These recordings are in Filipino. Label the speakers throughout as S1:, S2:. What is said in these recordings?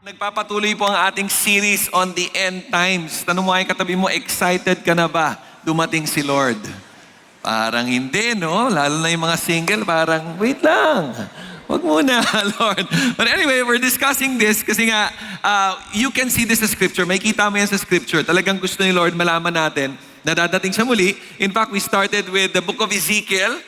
S1: Nagpapatuloy po ang ating series on the end times. Tanong mo ay katabi mo, excited ka na ba dumating si Lord? Parang hindi, no? Lalo na yung mga single, parang, wait lang. Wag muna, Lord. But anyway, we're discussing this kasi nga, you can see this sa scripture. May kita mo yan sa scripture. Talagang gusto ni Lord malaman natin na dadating siya muli. In fact, we started with the book of Ezekiel.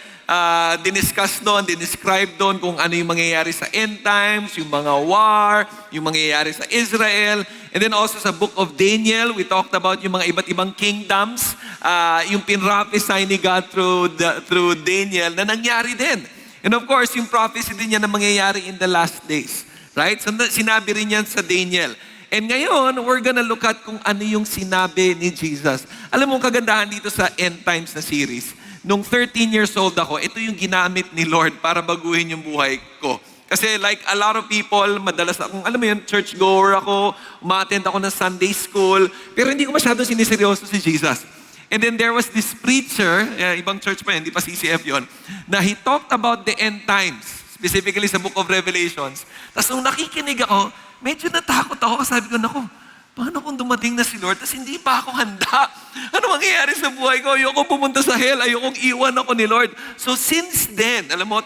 S1: Diniscuss doon, dinescribe doon kung ano yung mangyayari sa end times, yung mga war, yung mangyayari sa Israel. And then also sa book of Daniel, we talked about yung mga iba't ibang kingdoms, yung pinrophesy ni God through Daniel na nangyari din. And of course, yung prophecy din niya na mangyayari in the last days. Right? So sinabi rin yan sa Daniel. And ngayon, we're gonna look at kung ano yung sinabi ni Jesus. Alam mo, kagandahan dito sa end times na series, nung 13 years old ako, ito yung ginamit ni Lord para baguhin yung buhay ko. Kasi like a lot of people, madalas akong, alam mo yun, churchgoer ako, umattend ako ng Sunday school, pero hindi ko masyadong siniseryoso si Jesus. And then there was this preacher, ibang church pa yun, hindi pa CCF yun, na he talked about the end times, specifically sa book of Revelations. Tapos nung nakikinig ako, medyo natakot ako, sabi ko, naku, paano kung dumating na si Lord, tapos hindi pa ako handa? Ano mangyayari sa buhay ko? Ayokong pumunta sa hell, ayokong iwan ako ni Lord. So since then, alam mo,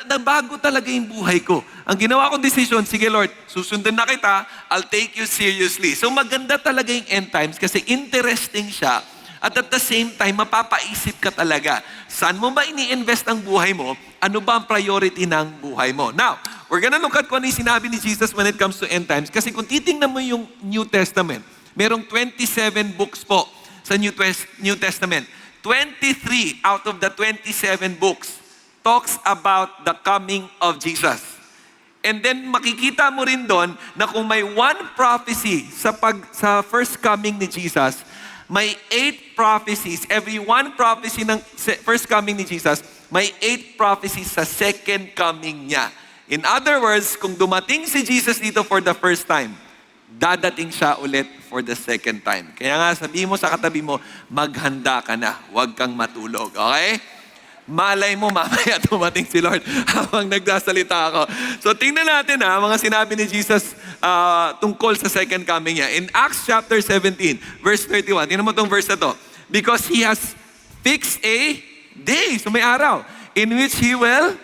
S1: nabago talaga yung buhay ko. Ang ginawa kong decision, sige Lord, susundan na kita, I'll take you seriously. So maganda talaga yung end times kasi interesting siya. At the same time, mapapaisip ka talaga. Saan mo ba ini-invest ang buhay mo? Ano ba ang priority ng buhay mo? Now, we're gonna look at kung ano yung sinabi ni Jesus when it comes to end times. Kasi kung titingnan mo yung New Testament, merong 27 books po sa New Testament. 23 out of the 27 books talks about the coming of Jesus. And then makikita mo rin doon na kung may one prophecy sa first coming ni Jesus, may 8 prophecies. Every one prophecy ng first coming ni Jesus, may 8 prophecies sa second coming niya. In other words, kung dumating si Jesus dito for the first time, dadating siya ulit for the second time. Kaya nga, sabihin mo sa katabi mo, maghanda ka na, huwag kang matulog. Okay? Malay mo, mamaya dumating si Lord habang nagsasalita ako. So tingnan natin mga sinabi ni Jesus tungkol sa second coming niya. In Acts chapter 17, verse 31, tingnan mo itong verse na to. Because He has fixed a day, so may araw, in which He will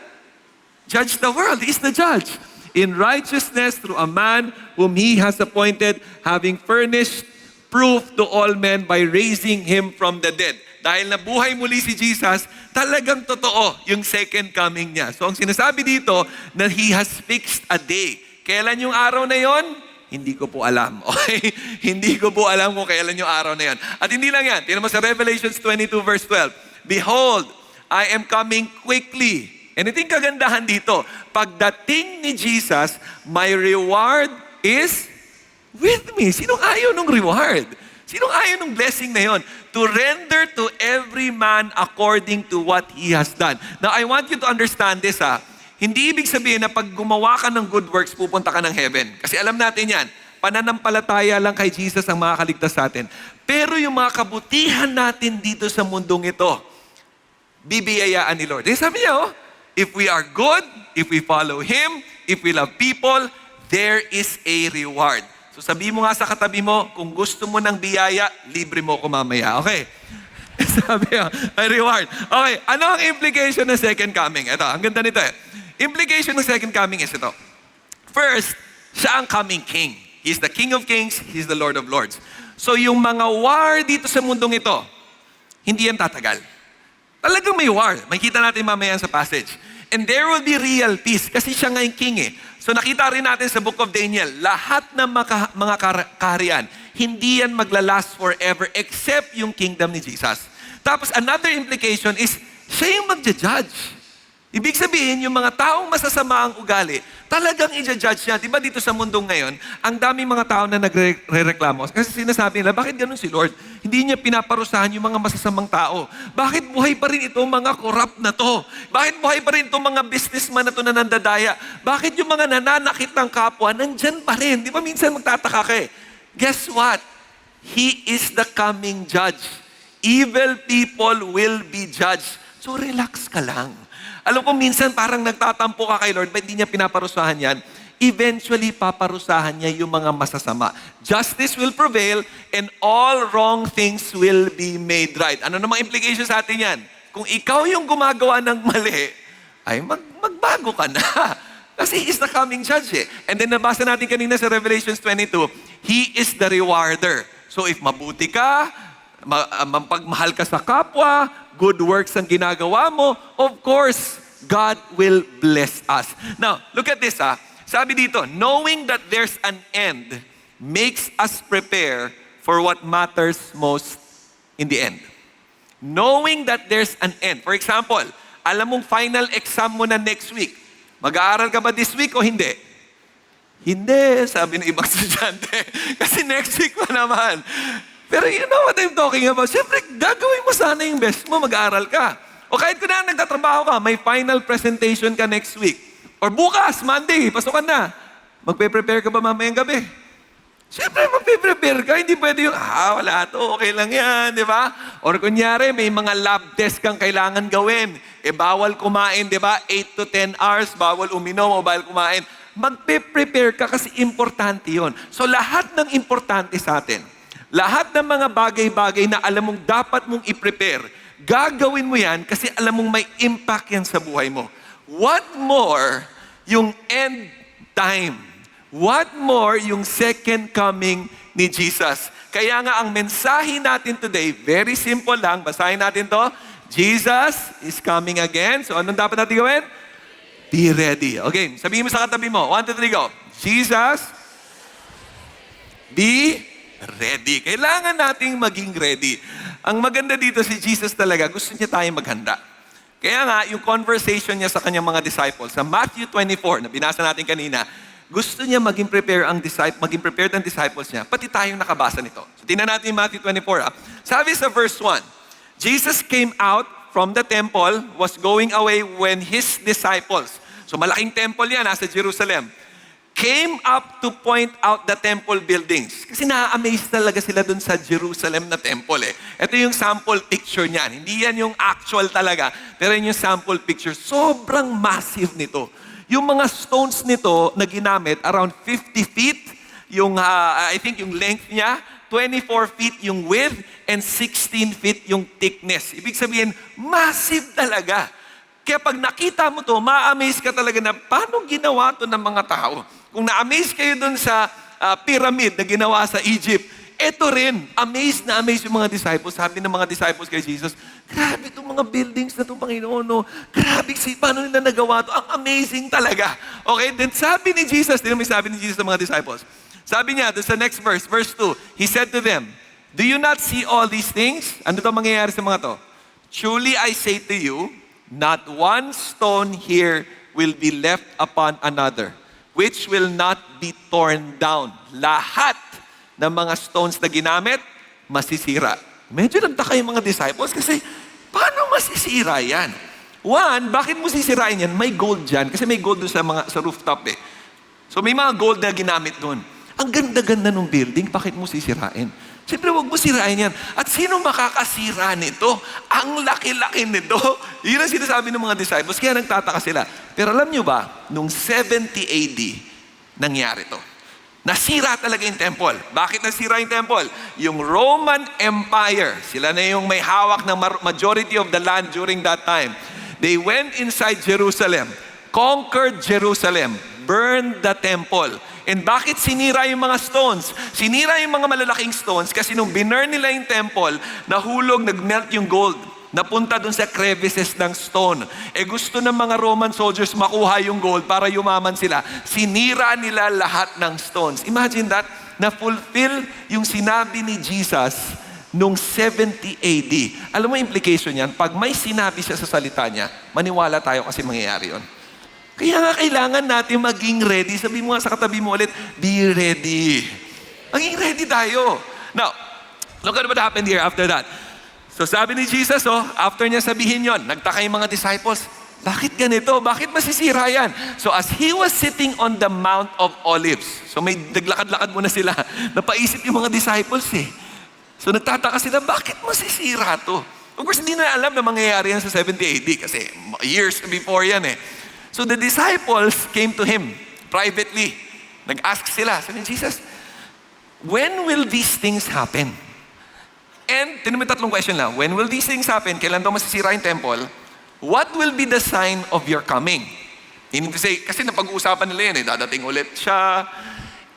S1: judge the world. He is the judge. In righteousness through a man whom He has appointed, having furnished proof to all men by raising Him from the dead. Dahil nabuhay muli si Jesus, talagang totoo yung second coming niya. So ang sinasabi dito, na He has fixed a day. Kailan yung araw na yon? Hindi ko po alam. Okay? Hindi ko po alam kung kailan yung araw na yon. At hindi lang yan. Tingnan mo sa Revelations 22 verse 12. Behold, I am coming quickly. And ito yung kagandahan dito. Pagdating ni Jesus, my reward is with me. Sinong ayaw ng reward? Sinong ayaw ng blessing na yon? To render to every man according to what he has done. Now, I want you to understand this Hindi ibig sabihin na pag gumawa ka ng good works, pupunta ka ng heaven. Kasi alam natin yan, pananampalataya lang kay Jesus ang makakaligtas sa atin. Pero yung mga kabutihan natin dito sa mundong ito, bibiyayaan ni Lord. Sabi niya, if we are good, if we follow Him, if we love people, there is a reward. So sabi mo nga sa katabi mo, kung gusto mo ng biyaya, libre mo ko mamaya. Okay? Sabi mo, may reward. Okay, ano ang implication ng second coming? Ito, ang ganda nito Implication ng second coming is ito. First, siya ang coming king. He's the King of Kings, He's the Lord of Lords. So yung mga war dito sa mundong ito, hindi yan tatagal. Talagang may war. Makita natin mamaya sa passage. And there will be real peace kasi siya nga yung king So nakita rin natin sa book of Daniel, lahat ng mga kaharian, hindi yan maglalast forever except yung kingdom ni Jesus. Tapos another implication is, siya yung magja-judge. Ibig sabihin, yung mga taong masasama ang ugali, talagang i-judge niya. Diba dito sa mundong ngayon, ang daming mga tao na nagre-reklamo. Kasi sinasabi nila, bakit ganun si Lord? Hindi niya pinaparusahan yung mga masasamang tao. Bakit buhay pa rin itong mga corrupt na to? Bakit buhay pa rin itong mga businessman na to na nandadaya? Bakit yung mga nananakit ng kapwa, nandyan pa rin? Di ba minsan magtataka ka Guess what? He is the coming judge. Evil people will be judged. So relax ka lang. Alam ko minsan parang nagtatampo ka kay Lord, ba't hindi niya pinaparusahan yan? eventually paparusahan niya yung mga masasama. Justice will prevail and all wrong things will be made right. Ano namang implications sa atin yan? Kung ikaw yung gumagawa ng mali, ay magbago ka na. Kasi He's the coming judge eh. And then nabasa natin kanina sa Revelations 22, He is the rewarder. So if mabuti ka, mapagmahal ka sa kapwa, good works ang ginagawa mo, of course, God will bless us. Now, look at this Sabi dito, knowing that there's an end makes us prepare for what matters most in the end. Knowing that there's an end. For example, alam mong final exam mo na next week. Mag-aaral ka ba this week o hindi? Hindi, sabi ng ibang estudyante. Kasi next week pa naman. Pero you know what I'm talking about? Siyempre, gagawin mo sana yung best mo, mag-aaral ka. O kahit kung na nagtatrabaho ka, may final presentation ka next week. Or bukas, Monday, pasukan na. Magpe-prepare ka ba mamayang gabi? Siyempre, magpe-prepare ka. Hindi pwede yung, wala to, okay lang yan, di ba? Or kunyari, may mga lab test kang kailangan gawin. Bawal kumain, di ba? 8 to 10 hours, bawal uminom o bawal kumain. Magpe-prepare ka kasi importante yon. So lahat ng importante sa atin, lahat ng mga bagay-bagay na alam mong dapat mong i-prepare, gagawin mo yan kasi alam mong may impact yan sa buhay mo. What more yung end time? What more yung second coming ni Jesus? Kaya nga ang mensahe natin today, very simple lang. Basahin natin to. Jesus is coming again. So anong dapat natin gawin? Be ready. Okay, sabihin mo sa katabi mo. 1, 2, 3, go. Jesus, be ready. Kailangan nating maging ready. Ang maganda dito si Jesus talaga, gusto niya tayong maghanda. Kaya nga, yung conversation niya sa kanyang mga disciples, sa Matthew 24, na binasa natin kanina, gusto niya maging prepared ang disciples niya, pati tayong nakabasa nito. So, tingnan natin yung Matthew 24. Sabi sa verse 1, Jesus came out from the temple, was going away when His disciples, so malaking temple yan, nasa Jerusalem, came up to point out the temple buildings. Kasi na-amaze talaga sila dun sa Jerusalem na temple eh. Ito yung sample picture niyan. Hindi yan yung actual talaga, pero yun yung sample picture. Sobrang massive nito. Yung mga stones nito na ginamit, around 50 feet, yung, I think yung length niya, 24 feet yung width, and 16 feet yung thickness. Ibig sabihin, massive talaga. Kaya pag nakita mo to, ma-amaze ka talaga na paano ginawa to ng mga tao. Kung na-amaze kayo dun sa pyramid na ginawa sa Egypt, eto rin, amazed yung mga disciples. Sabi ng mga disciples kay Jesus, grabe itong mga buildings na itong Panginoon. No? Grabe, paano nila nagawa to? Ang amazing talaga. Okay, then sabi ni Jesus, may sabi ni Jesus sa mga disciples. Sabi niya, doon sa next verse, verse 2, He said to them, do you not see all these things? Ano to mangyayari sa mga to? Truly I say to you, not one stone here will be left upon another, which will not be torn down. Lahat ng mga stones na ginamit, masisira. Medyo nagtaka yung mga disciples kasi, paano masisira yan? One, bakit mo sisirain yan? May gold dyan. Kasi may gold doon sa rooftop eh. So may mga gold na ginamit doon. Ang ganda-ganda ng building, bakit mo sisirain? Siyempre, huwag mo sirain yan. At sino makakasira nito? Ang laki-laki nito. Yun ang sinasabi ng mga disciples. Kaya nagtataka sila. Pero alam nyo ba, nung 70 AD, nangyari to. Nasira talaga yung temple. Bakit nasira yung temple? Yung Roman Empire, sila na yung may hawak ng majority of the land during that time. They went inside Jerusalem, conquered Jerusalem, burned the temple. And bakit sinira yung mga stones? Sinira yung mga malalaking stones kasi nung binurn nila yung temple, nahulog, nagmelt yung gold. Napunta dun sa crevices ng stone. Gusto ng mga Roman soldiers makuha yung gold para yumaman sila. Sinira nila lahat ng stones. Imagine that, na-fulfill yung sinabi ni Jesus nung 70 AD. Alam mo implication yan? Pag may sinabi siya sa salita niya, maniwala tayo kasi mangyayari yun. Kaya nga kailangan natin maging ready. Sabi mo nga sa katabi mo ulit, be ready. Maging ready tayo. Now, look at what happened here after that. So sabi ni Jesus, after niya sabihin yon, nagtaka yung mga disciples, bakit ganito? Bakit masisira yan? So as He was sitting on the Mount of Olives, so may naglakad-lakad muna sila, napaisip yung mga disciples eh. So nagtataka sila, bakit masisira to? Of course, hindi na alam na mangyayari yan sa 70 AD kasi years before yan eh. So the disciples came to Him. privately. Nag-ask sila. Sabi ni Jesus, when will these things happen? And, tinan mo yung tatlong question lang. When will these things happen? Kailan daw masisira yung temple? What will be the sign of your coming? Meaning to say, kasi napag-uusapan nila yun dadating ulit siya.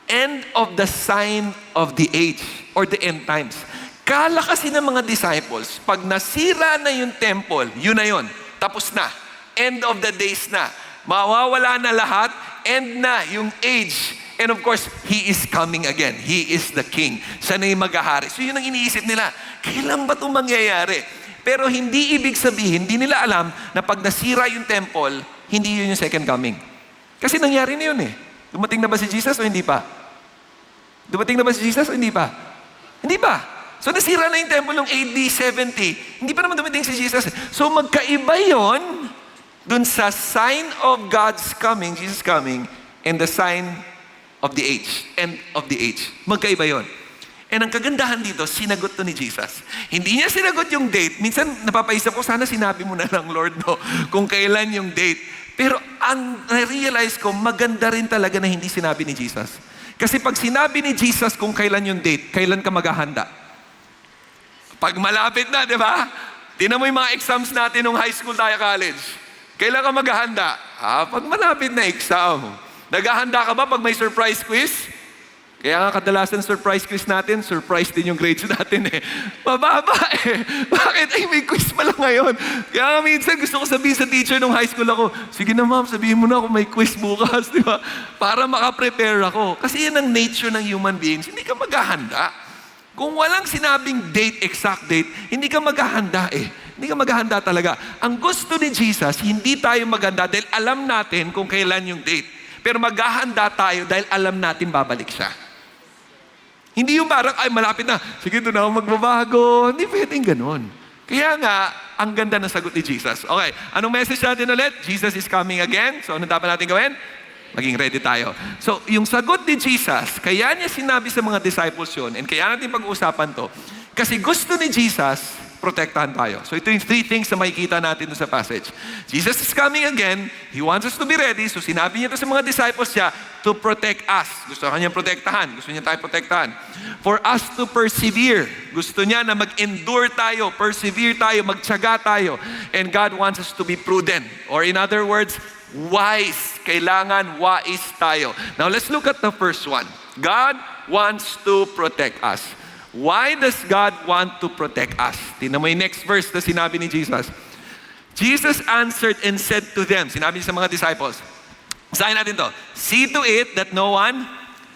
S1: End of the sign of the age or the end times. Kala kasi ng mga disciples, pag nasira na yung temple, yun na yun. Tapos na. End of the days na. Mawawala na lahat. End na yung age. And of course, He is coming again. He is the King. Siya na yung maghahari. So yun ang iniisip nila. Kailan ba ito mangyayari? Pero hindi ibig sabihin, hindi nila alam na pag nasira yung temple, hindi yun yung second coming. Kasi nangyari na yun eh. Dumating na ba si Jesus o hindi pa? Dumating na ba si Jesus o hindi pa? Hindi pa. So nasira na yung temple ng AD 70. Hindi pa naman dumating si Jesus. So magkaiba yun dun sa sign of God's coming, Jesus coming, and the sign of the age, end of the age. Magkaiba yun. And ang kagandahan dito, sinagot to ni Jesus. Hindi niya sinagot yung date. Minsan napapaisip ko, sana sinabi mo na lang, Lord, no, kung kailan yung date. Pero na-realize ko, maganda rin talaga na hindi sinabi ni Jesus. Kasi pag sinabi ni Jesus kung kailan yung date, kailan ka maghahanda? Pag malapit na, di ba? Tingnan mo yung mga exams natin nung high school tayo college. Kailan ka maghahanda? Pag malapit na exam. Naghahanda ka ba pag may surprise quiz? Kaya nga kadalasan surprise quiz natin, surprise din yung grades natin eh. Mababa eh. Bakit? Ay, may quiz pala ngayon. Kaya nga minsan gusto ko sabihin sa teacher nung high school ako, sige na ma'am, sabihin mo na kung may quiz bukas, di ba? Para makaprepare ako. Kasi yan ang nature ng human beings. Hindi ka maghahanda. Kung walang sinabing date, exact date, hindi ka maghahanda eh. Hindi ka maghahanda talaga. Ang gusto ni Jesus, hindi tayo maghanda dahil alam natin kung kailan yung date. Pero maghahanda tayo dahil alam natin babalik siya. Hindi yung parang, ay malapit na, sige doon ako magbabago. Hindi pwedeng ganun. Kaya nga, ang ganda ng sagot ni Jesus. Okay, anong message natin ulit? Jesus is coming again. So, anong dapat natin gawin? Maging ready tayo. So, yung sagot ni Jesus, kaya niya sinabi sa mga disciples yun, and kaya natin pag-uusapan to, kasi gusto ni Jesus, protektahan tayo. So ito yung three things na makikita natin sa passage. Jesus is coming again. He wants us to be ready. So sinabi niya ito sa mga disciples niya to protect us. Gusto niya protektahan. Gusto niya tayo protektahan. For us to persevere. Gusto niya na mag-endure tayo, persevere tayo, magtiyaga tayo. And God wants us to be prudent. Or in other words, wise. Kailangan wise tayo. Now let's look at the first one. God wants to protect us. Why does God want to protect us? Tingnan mo yung next verse na sinabi ni Jesus. Jesus answered and said to them, sinabi niya sa mga disciples, basahin natin to, see to it that no one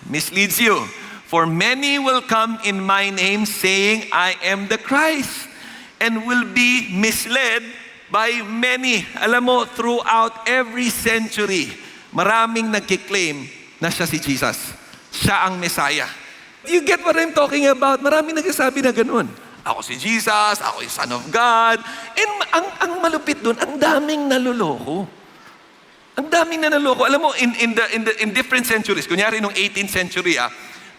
S1: misleads you. For many will come in my name saying, I am the Christ, and will be misled by many. Alam mo, throughout every century, maraming nagkiklaim na siya si Jesus. Siya ang Messiah. You get what I'm talking about? Maraming nagsasabi na ganun. Ako si Jesus, ako yung Son of God. And ang malupit dun, ang daming naluloko. Ang daming naluloko. Alam mo, in different centuries, kunyari nung 18th century,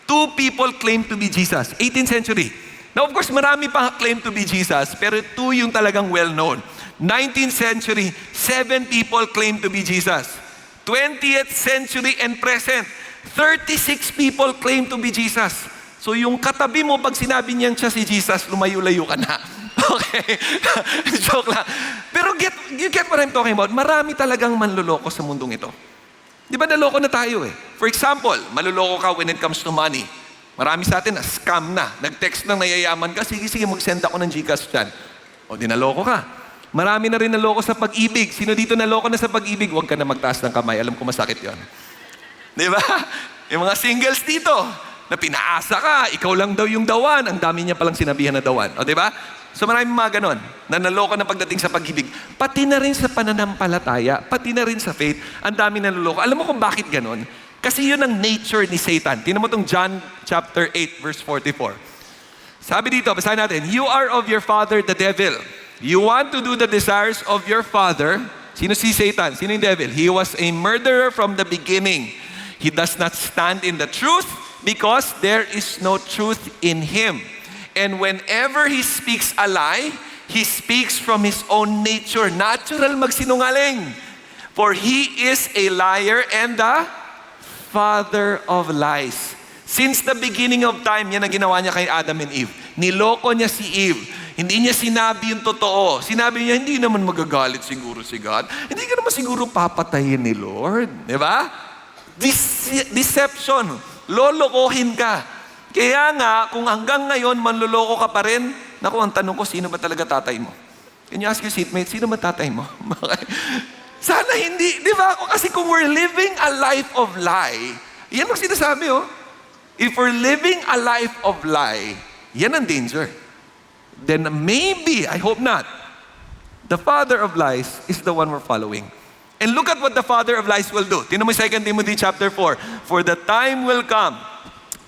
S1: two people claim to be Jesus. 18th century. Now, of course, marami pa claim to be Jesus, pero two yung talagang well-known. 19th century, 7 people claim to be Jesus. 20th century and present, 36 people claim to be Jesus. So yung katabi mo, pag sinabi niyang siya si Jesus, lumayo-layo ka na. Okay? Joke lang. Pero you get what I'm talking about? Marami talagang manluloko sa mundong ito. Di ba naloko na tayo eh? For example, maluloko ka when it comes to money. Marami sa atin na scam na. Nag-text nang nayayaman ka, sige, mag-send ako ng Gcash dyan. O di naloko ka. Marami na rin naloko sa pag-ibig. Sino dito naloko na sa pag-ibig? Huwag ka na magtaas ng kamay. Alam ko masakit yon. Di ba? Yung mga singles dito, na pinaasa ka, ikaw lang daw yung dawan. Ang dami niya palang sinabihan na dawan. O di ba? So maraming mga ganon, na naloko na pagdating sa pag-ibig. Pati na rin sa pananampalataya, pati na rin sa faith, ang dami naloloko. Alam mo kung bakit ganon? Kasi yun ang nature ni Satan. Tingnan mo itong John chapter 8, verse 44. Sabi dito, basahin natin, you are of your father, the devil. You want to do the desires of your father. Sino si Satan? Sino yung devil? He was a murderer from the beginning. He does not stand in the truth because there is no truth in him. And whenever he speaks a lie, he speaks from his own nature. Natural magsinungaling. For he is a liar and the father of lies. Since the beginning of time, yan ang ginawa niya kay Adam and Eve. Niloko niya si Eve. Hindi niya sinabi yung totoo. Sinabi niya, hindi naman magagalit siguro si God. Hindi ka naman siguro papatayin ni Lord. Di ba? Deception. Lolokohin ka. Kaya nga, kung hanggang ngayon manloloko ka pa rin, naku, ang tanong ko, sino ba talaga tatay mo? Can you ask your seatmate, sino ba tatay mo? Sana hindi. Di ba? Kasi kung we're living a life of lie, yan ang sinasabi, oh. If we're living a life of lie, yan ang danger. Then maybe, I hope not, the father of lies is the one we're following. And look at what the father of lies will do. Tingnan mo 2 Timothy chapter 4. For the time will come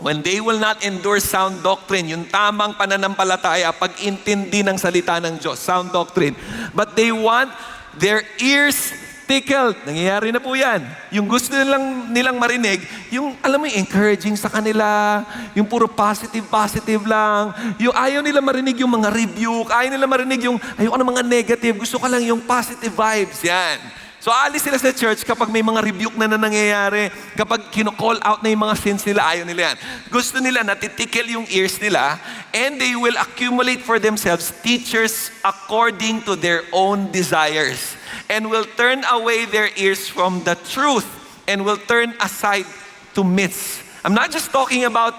S1: when they will not endure sound doctrine, yung tamang pananampalataya, pag-intindi ng salita ng Diyos, sound doctrine. But they want their ears tickled. Nangyayari na po yan. Yung gusto nilang marinig, yung alam mo yung encouraging sa kanila, yung puro positive lang. Yung ayaw nila marinig yung mga rebuke, ayaw nila marinig yung ayaw ng mga negative, gusto ka lang yung positive vibes. Yan. So alis sila sa church kapag may mga rebuke na nangyayari, kapag kino-call out na yung mga sins nila, ayaw nila yan. Gusto nila natitikel yung ears nila, and they will accumulate for themselves teachers according to their own desires, and will turn away their ears from the truth, and will turn aside to myths. I'm not just talking about,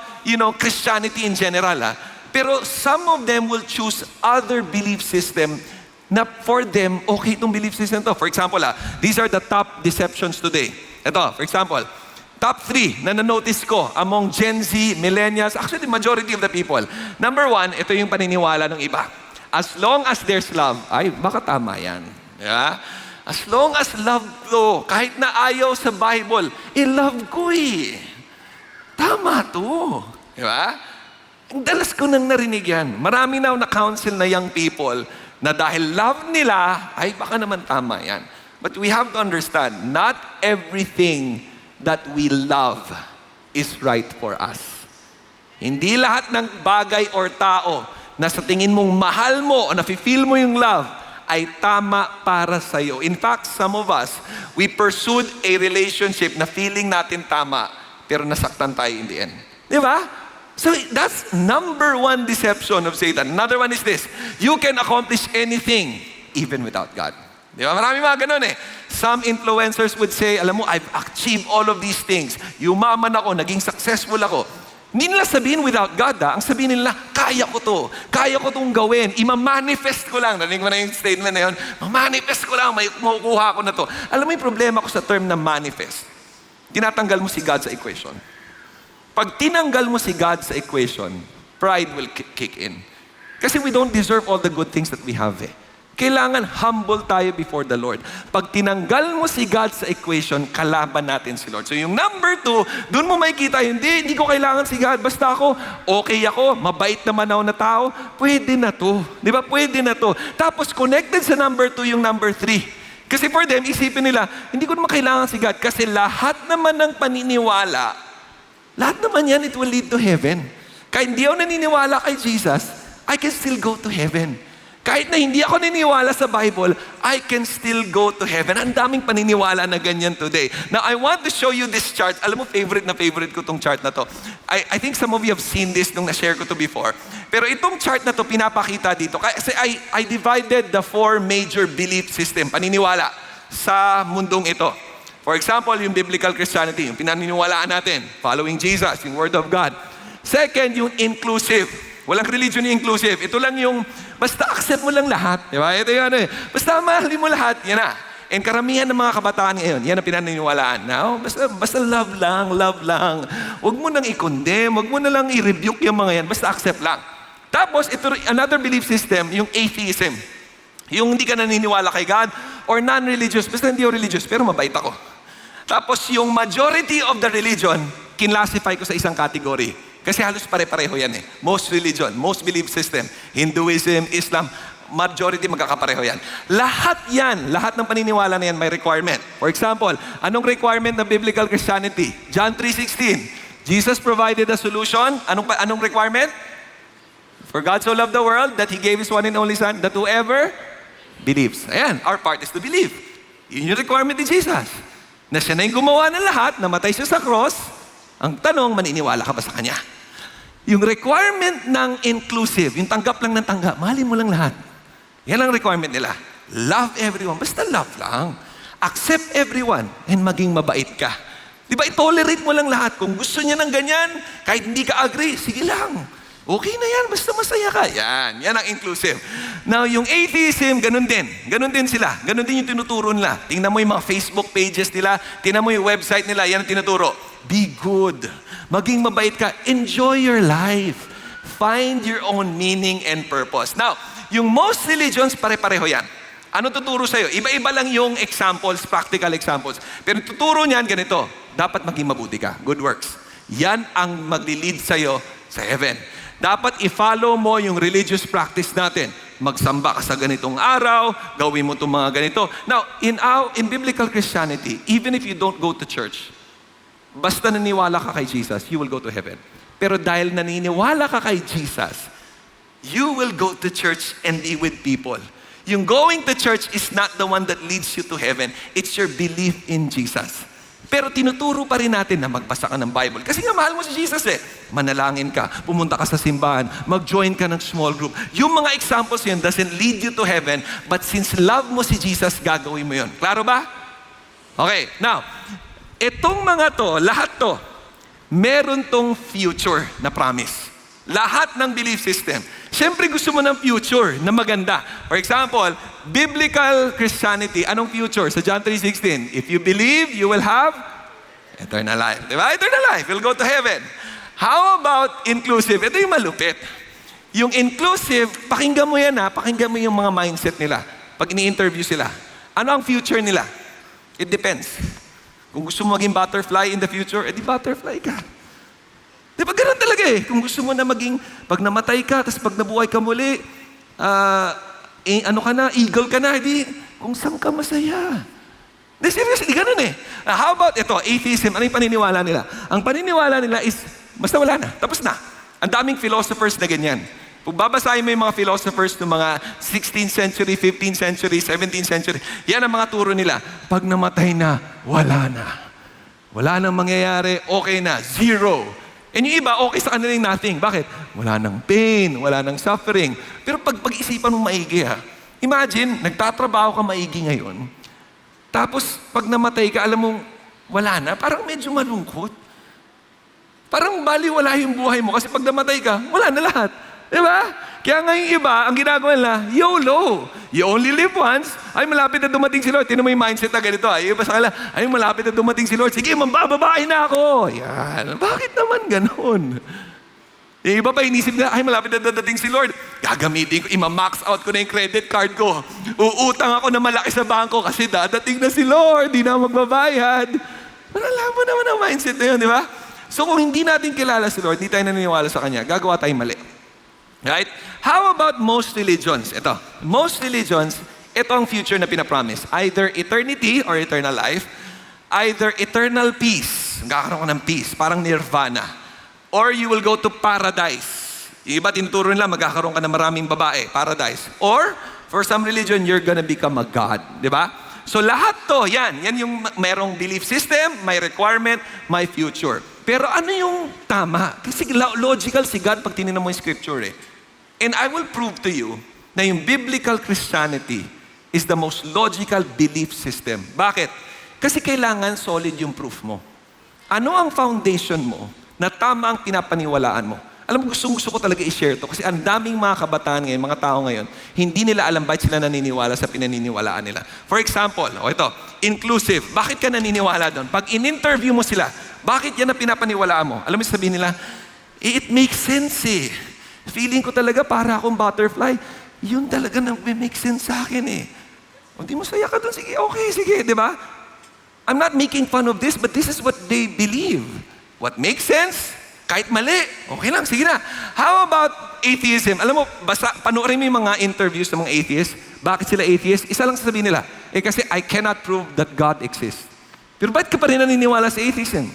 S1: Christianity in general, pero some of them will choose other belief system na for them, okay itong belief system to. For example, these are the top deceptions today. Ito, for example, top 3 na na-notice ko among Gen Z, millennials, actually majority of the people. Number 1, ito yung paniniwala ng iba. As long as there's love, ay, baka tama yan. Yeah? As long as love to, kahit na ayaw sa Bible, love ko eh. Tama to. Diba? Ang dalas ko nang narinig yan. Marami na counsel na young people na dahil love nila, ay baka naman tama yan. But we have to understand, not everything that we love is right for us. Hindi lahat ng bagay or tao na sa tingin mong mahal mo o nafe-feel mo yung love ay tama para sa'yo. In fact, some of us, we pursued a relationship na feeling natin tama, pero nasaktan tayo in the end. Di ba? So that's number 1 deception of Satan. Another one is this: you can accomplish anything even without God. Di ba? Marami mga ganun eh. Some influencers would say, alam mo, I've achieved all of these things. Yumaman ako, naging successful ako. Hindi nila sabihin without God, Ang sabihin nila, kaya ko to. Kaya ko tong gawin. Ima-manifest ko lang. Narinig mo na yung statement na yun. Ma-manifest ko lang, may makukuha ko na to. Alam mo yung problema ko sa term na manifest. Tinatanggal mo si God sa equation. Pag tinanggal mo si God sa equation, pride will kick in. Kasi we don't deserve all the good things that we have eh. Kailangan humble tayo before the Lord. Pag tinanggal mo si God sa equation, kalaban natin si Lord. So yung number 2, doon mo makikita, hindi ko kailangan si God. Basta ako, okay ako, mabait naman ako na tao, pwede na to. Di ba? Pwede na to. Tapos connected sa number 2 yung number 3. Kasi for them, isipin nila, hindi ko naman kailangan si God. Kasi lahat naman ng paniniwala, lahat naman yan, it will lead to heaven. Kahit hindi ako naniniwala kay Jesus, I can still go to heaven. Kahit na hindi ako naniniwala sa Bible, I can still go to heaven. Ang daming paniniwala na ganyan today. Now, I want to show you this chart. Alam mo, favorite ko tong chart na to. I think some of you have seen this nung na-share ko to before. Pero itong chart na to, pinapakita dito. Kasi I divided the 4 major belief system, paniniwala, sa mundong ito. For example, yung biblical Christianity, yung pinaniniwalaan natin, following Jesus, yung Word of God. Second, yung inclusive. Walang religion yung inclusive. Ito lang yung, basta accept mo lang lahat. Di ba? Ito yung basta mahalin mo lahat. Yan na. And karamihan ng mga kabataan ngayon, yan ang pinaniniwalaan. Now, basta love lang. Huwag mo nang i-condemn, huwag mo na lang i-rebuke yung mga yan. Basta accept lang. Tapos, ito, another belief system, yung atheism. Yung hindi ka naniniwala kay God, or non-religious. Basta hindi ako religious, pero mabait ako. Tapos yung majority of the religion, kinlassify ko sa isang category. Kasi halos pare-pareho yan eh. Most religion, most belief system, Hinduism, Islam, majority magkakapareho yan. Lahat ng paniniwala na yan may requirement. For example, anong requirement ng biblical Christianity? John 3:16. Jesus provided a solution. Anong requirement? For God so loved the world that He gave His one and only Son, that whoever believes. Ayan, our part is to believe. Yun yung requirement ni Jesus. Na siya na yung gumawa ng lahat, namatay siya sa cross. Ang tanong, maniniwala ka ba sa Kanya? Yung requirement ng inclusive, yung tanggap lang ng tanggap, mahalin mo lang lahat. Yan ang requirement nila. Love everyone. Basta love lang. Accept everyone and maging mabait ka. Di ba, i-tolerate mo lang lahat. Kung gusto niya ng ganyan, kahit hindi ka agree, sige lang. Okay na yan, basta masaya ka. Yan ang inclusive. Now, yung atheism, ganun din. Ganun din sila. Ganun din yung tinuturo nila. Tingnan mo yung mga Facebook pages nila. Tingnan mo yung website nila. Yan ang tinuturo. Be good. Maging mabait ka. Enjoy your life. Find your own meaning and purpose. Now, yung most religions, pare-pareho yan. Ano tuturo sa'yo? Iba-iba lang yung examples, practical examples. Pero tuturo niyan ganito. Dapat maging mabuti ka. Good works. Yan ang magli-lead sa'yo sa heaven. Dapat i-follow mo yung religious practice natin. Magsamba ka sa ganitong araw, gawin mo itong mga ganito. Now, in biblical Christianity, even if you don't go to church, basta naniwala ka kay Jesus, you will go to heaven. Pero dahil naniniwala ka kay Jesus, you will go to church and be with people. Yung going to church is not the one that leads you to heaven. It's your belief in Jesus. Pero tinuturo pa rin natin na magbasa ka ng Bible. Kasi nga mahal mo si Jesus eh. Manalangin ka, pumunta ka sa simbahan, mag-join ka ng small group. Yung mga examples yun doesn't lead you to heaven, but since love mo si Jesus, gagawin mo yun. Klaro ba? Okay, now, itong mga to, lahat to, meron tong future na promise. Lahat ng belief system. Siyempre gusto mo ng future na maganda. For example, biblical Christianity, anong future? Sa John 3:16, if you believe, you will have eternal life. Diba? Eternal life. You'll go to heaven. How about inclusive? Ito yung malupit. Yung inclusive, pakinggan mo yan ha. Pakinggan mo yung mga mindset nila. Pag ini-interview sila. Ano ang future nila? It depends. Kung gusto mo maging butterfly in the future, edi butterfly ka. Di ba ganun talaga eh? Kung gusto mo na maging, pag namatay ka, tapos pag nabuhay ka muli, ano ka na, eagle ka na, edi kung saan ka masaya. Di, seriously, ganun eh. How about ito, atheism, ano yung paniniwala nila? Ang paniniwala nila is, basta wala na, tapos na. Ang daming philosophers na ganyan. Kung babasahin mo yung mga philosophers ng mga 16th century, 15th century, 17th century, yan ang mga turo nila. Pag namatay na, wala na. Wala nang mangyayari, okay na, zero. And yung iba, okay sa kanila yung nothing. Bakit? Wala nang pain, wala nang suffering. Pero pag-isipan mo maigi ha, imagine, nagtatrabaho ka maigi ngayon, tapos pag namatay ka, alam mong wala na, parang medyo malungkot. Parang baliwala yung buhay mo kasi pag namatay ka, wala na lahat. Diba? Kaya nga yung iba, ang ginagawa nila, YOLO. You only live once. Ay, malapit na dumating si Lord. Tinan mo yung mindset na ganito. Ay, iba sa kanila, ay, malapit na dumating si Lord. Sige, mambababae na ako. Yan. Bakit naman ganon? Yung iba pa inisip na, ay, malapit na dadating si Lord. Gagamitin ko, ima-max out ko na yung credit card ko. Uutang ako na malaki sa bangko kasi dadating na si Lord. Di na magbabayad. Malalaman naman ang mindset na yun, di ba? So kung hindi natin kilala si Lord, hindi tayo naniniwala sa Kanya, gagawa tayong mali. Right? How about most religions? Ito. Most religions, ito ang future na pinapromise. Either eternity or eternal life. Either eternal peace. Magkakaroon ka ng peace. Parang nirvana. Or you will go to paradise. Yung iba tinuturo nila, magkakaroon ka ng maraming babae. Paradise. Or, for some religion, you're gonna become a God. Di ba? So lahat to, yan. Yan yung merong belief system, may requirement, may future. Pero ano yung tama? Kasi logical si God pag tinignan mo yung scripture eh. And I will prove to you na yung biblical Christianity is the most logical belief system. Bakit? Kasi kailangan solid yung proof mo. Ano ang foundation mo na tama ang pinapaniwalaan mo? Alam mo, gusto ko talaga i-share to kasi ang daming mga kabataan ngayon, mga tao ngayon, hindi nila alam bakit sila naniniwala sa pinaniniwalaan nila. For example, ito, inclusive. Bakit ka naniniwala doon? Pag in-interview mo sila, bakit yan na pinapaniwalaan mo? Alam mo sabihin nila, it makes sense eh. Feeling ko talaga para akong butterfly. Yun talaga nang make sense sa akin eh. O di masaya ka doon, sige, okay, sige, di ba? I'm not making fun of this, but this is what they believe. What makes sense? Kahit mali, okay lang, sige na. How about atheism? Alam mo, panoorin mo yung mga interviews ng mga atheists. Bakit sila atheists? Isa lang sasabihin nila, kasi I cannot prove that God exists. Pero bakit ka pa rin naniniwala sa atheism?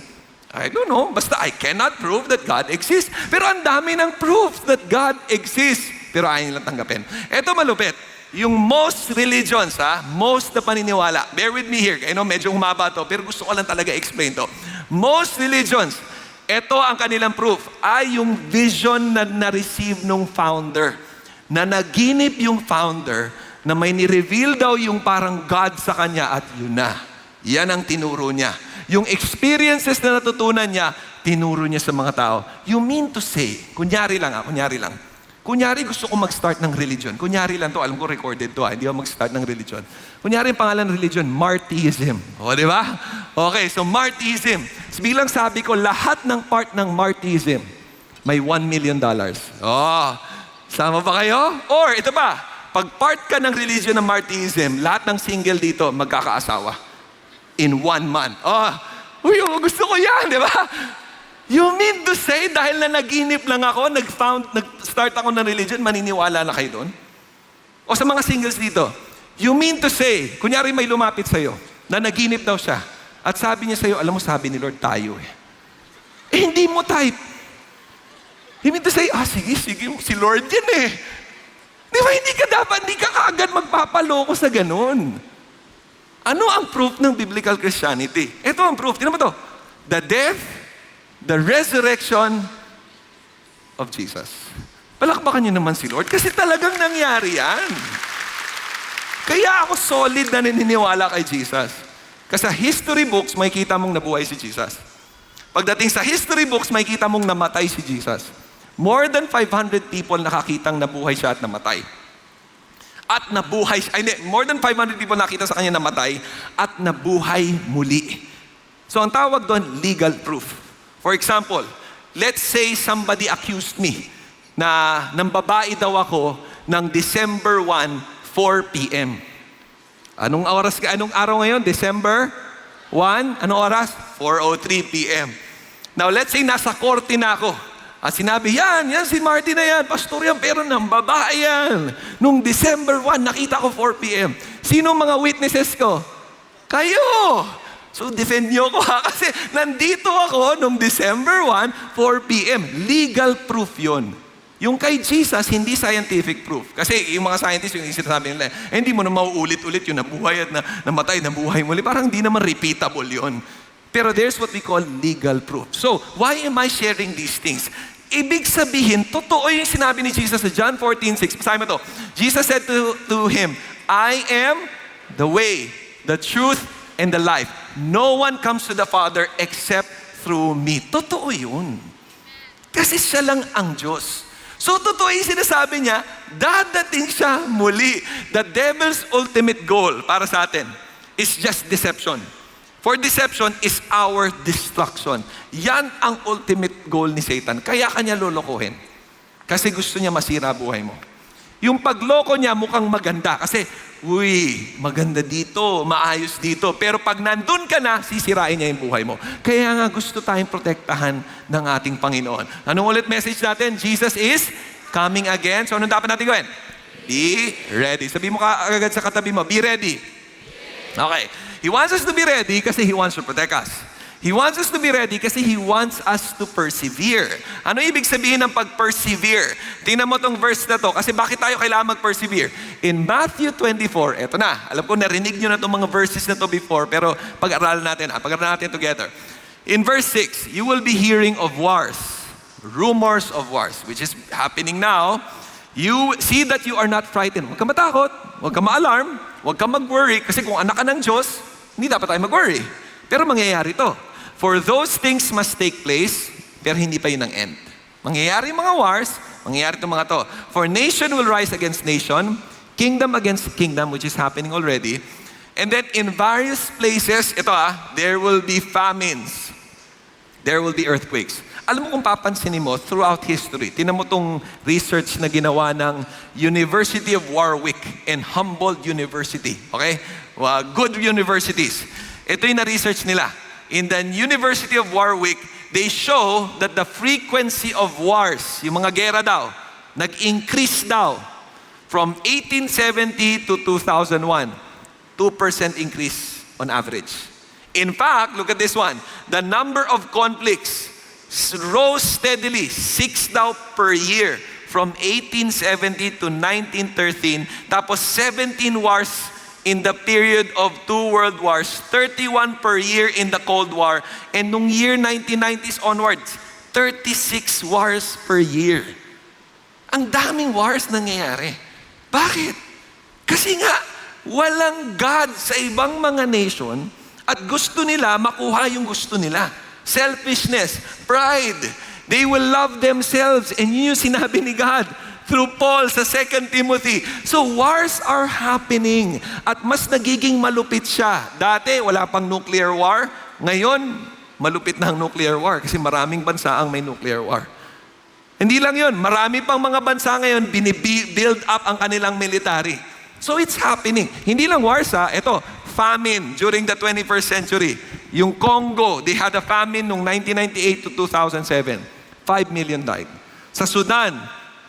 S1: I don't know. Basta I cannot prove that God exists. Pero ang dami ng proof that God exists. Pero ayaw nilang tanggapin. Ito malupit. yung most religions, most na paniniwala, bear with me here, medyo humaba to, pero gusto ko lang talaga explain to. Most religions, ito ang kanilang proof, ay yung vision na na-receive nung founder. Na naginip yung founder, na may ni-reveal daw yung parang God sa kanya at yun na. Yan ang tinuro niya. Yung experiences na natutunan niya, tinuro niya sa mga tao. You mean to say, kunyari lang. Kunyari gusto ko mag-start ng religion. Kunyari lang to, alam ko recorded to, hindi ako mag-start ng religion. Kunyari ang pangalan ng religion, Martyism. O, di ba? Okay, so Martyism. Bilang sabi ko, lahat ng part ng Martyism, may $1 million. Oh, sama ba kayo? Or, ito ba, pag part ka ng religion ng Martyism, lahat ng single dito, magkakaasawa. In 1 month. Oh, gusto ko yan, di ba? You mean to say, dahil na naginip lang ako, nag-start ako ng religion, maniniwala na kayo doon? O sa mga singles dito, you mean to say, kunyari may lumapit sa'yo, na naginip daw siya, at sabi niya sa'yo, alam mo, sabi ni Lord, tayo eh. Hindi mo type. You mean to say, sige, si Lord yan eh. Di ba, hindi ka kaagad magpapaloko sa ganun. Ano ang proof ng biblical Christianity? Ito ang proof. Tingnan mo to. The death, the resurrection of Jesus. Palakpakan niyo naman si Lord kasi talagang nangyari yan. Kaya ako solid na naniniwala kay Jesus. Kasi sa history books, may kita mong nabuhay si Jesus. Pagdating sa history books, may kita mong namatay si Jesus. More than 500 people nakakitang nabuhay siya at namatay. At nabuhay, more than 500 people nakita sa kanya namatay at nabuhay muli. So ang tawag doon, legal proof. For example, let's say somebody accused me na nang babae daw ako ng December 1, 4 p.m. Anong araw ngayon? December 1, anong oras? 4:03 p.m. Now let's say nasa korte na ako. Sinabi, yan si Marty na yan, pastor yan, pero nang babae yan. Nung December 1, nakita ko 4 p.m. Sino mga witnesses ko? Kayo! So defend nyo ko kasi nandito ako nung December 1, 4 p.m. Legal proof yon. Yung kay Jesus, hindi scientific proof. Kasi yung mga scientists, yung sinasabi nila, hindi mo na mauulit-ulit yung nabuhay at namatay, nabuhay muli. Parang hindi naman repeatable yon. Pero there's what we call legal proof. So, why am I sharing these things? Ibig sabihin, totoo yung sinabi ni Jesus sa John 14:6. Basahin mo to. Jesus said to him, I am the way, the truth, and the life. No one comes to the Father except through me. Totoo yun. Kasi siya lang ang Diyos. So, totoo yung sinasabi niya, dadating siya muli. The devil's ultimate goal para sa atin is just deception. For deception is our destruction. Yan ang ultimate goal ni Satan. Kaya kanya lolokohin. Kasi gusto niya masira buhay mo. Yung pagloko niya mukhang maganda. Kasi, maganda dito, maayos dito. Pero pag nandun ka na, sisirain niya yung buhay mo. Kaya nga gusto tayong protektahan ng ating Panginoon. Anong ulit message natin? Jesus is coming again. So, anong dapat natin gawin? Be ready. Sabi mo agad sa katabi mo, be ready. Okay. He wants us to be ready kasi He wants to protect us. He wants us to be ready kasi He wants us to persevere. Ano ibig sabihin ng pag-persevere? Tingnan mo tong verse na to kasi bakit tayo kailangan mag-persevere? In Matthew 24, eto na. Alam ko narinig nyo na itong mga verses na to before pero pag-aralan natin together. In verse 6, you will be hearing of wars, rumors of wars, which is happening now. You see that you are not frightened. Huwag ka matakot, huwag ka ma-alarm, huwag ka mag-worry kasi kung anak ka ng Diyos, hindi dapat tayo mag-worry. Pero mangyayari to. For those things must take place, pero hindi pa yun ang end. Mangyayari yung mga wars, mangyayari itong mga to. For nation will rise against nation, kingdom against kingdom, which is happening already. And then in various places, there will be famines. There will be earthquakes. Alam mo kung papansinin mo, throughout history, tinan mo itong research na ginawa ng University of Warwick and Humboldt University. Okay? Good universities. Ito yung na-research nila. In the University of Warwick, they show that the frequency of wars, yung mga gera daw, nag-increase daw from 1870 to 2001. 2% increase on average. In fact, look at this one. The number of conflicts rose steadily, 6 daw per year, from 1870 to 1913, tapos 17 wars in the period of 2 world wars, 31 per year in the Cold War, and nung year 1990s onwards, 36 wars per year. Ang daming wars nangyayari. Bakit? Kasi nga, walang God sa ibang mga nation at gusto nila makuha yung gusto nila. Selfishness, pride. They will love themselves. And yun yung sinabi ni God through Paul sa 2 Timothy. So wars are happening at mas nagiging malupit siya. Dati, wala pang nuclear war. Ngayon, malupit na ang nuclear war kasi maraming bansa ang may nuclear war. Hindi lang yun, marami pang mga bansa ngayon binibuild up ang kanilang military. So it's happening. Hindi lang wars ito, famine during the 21st century. Yung Congo, they had a famine noong 1998 to 2007. 5 million died. Sa Sudan,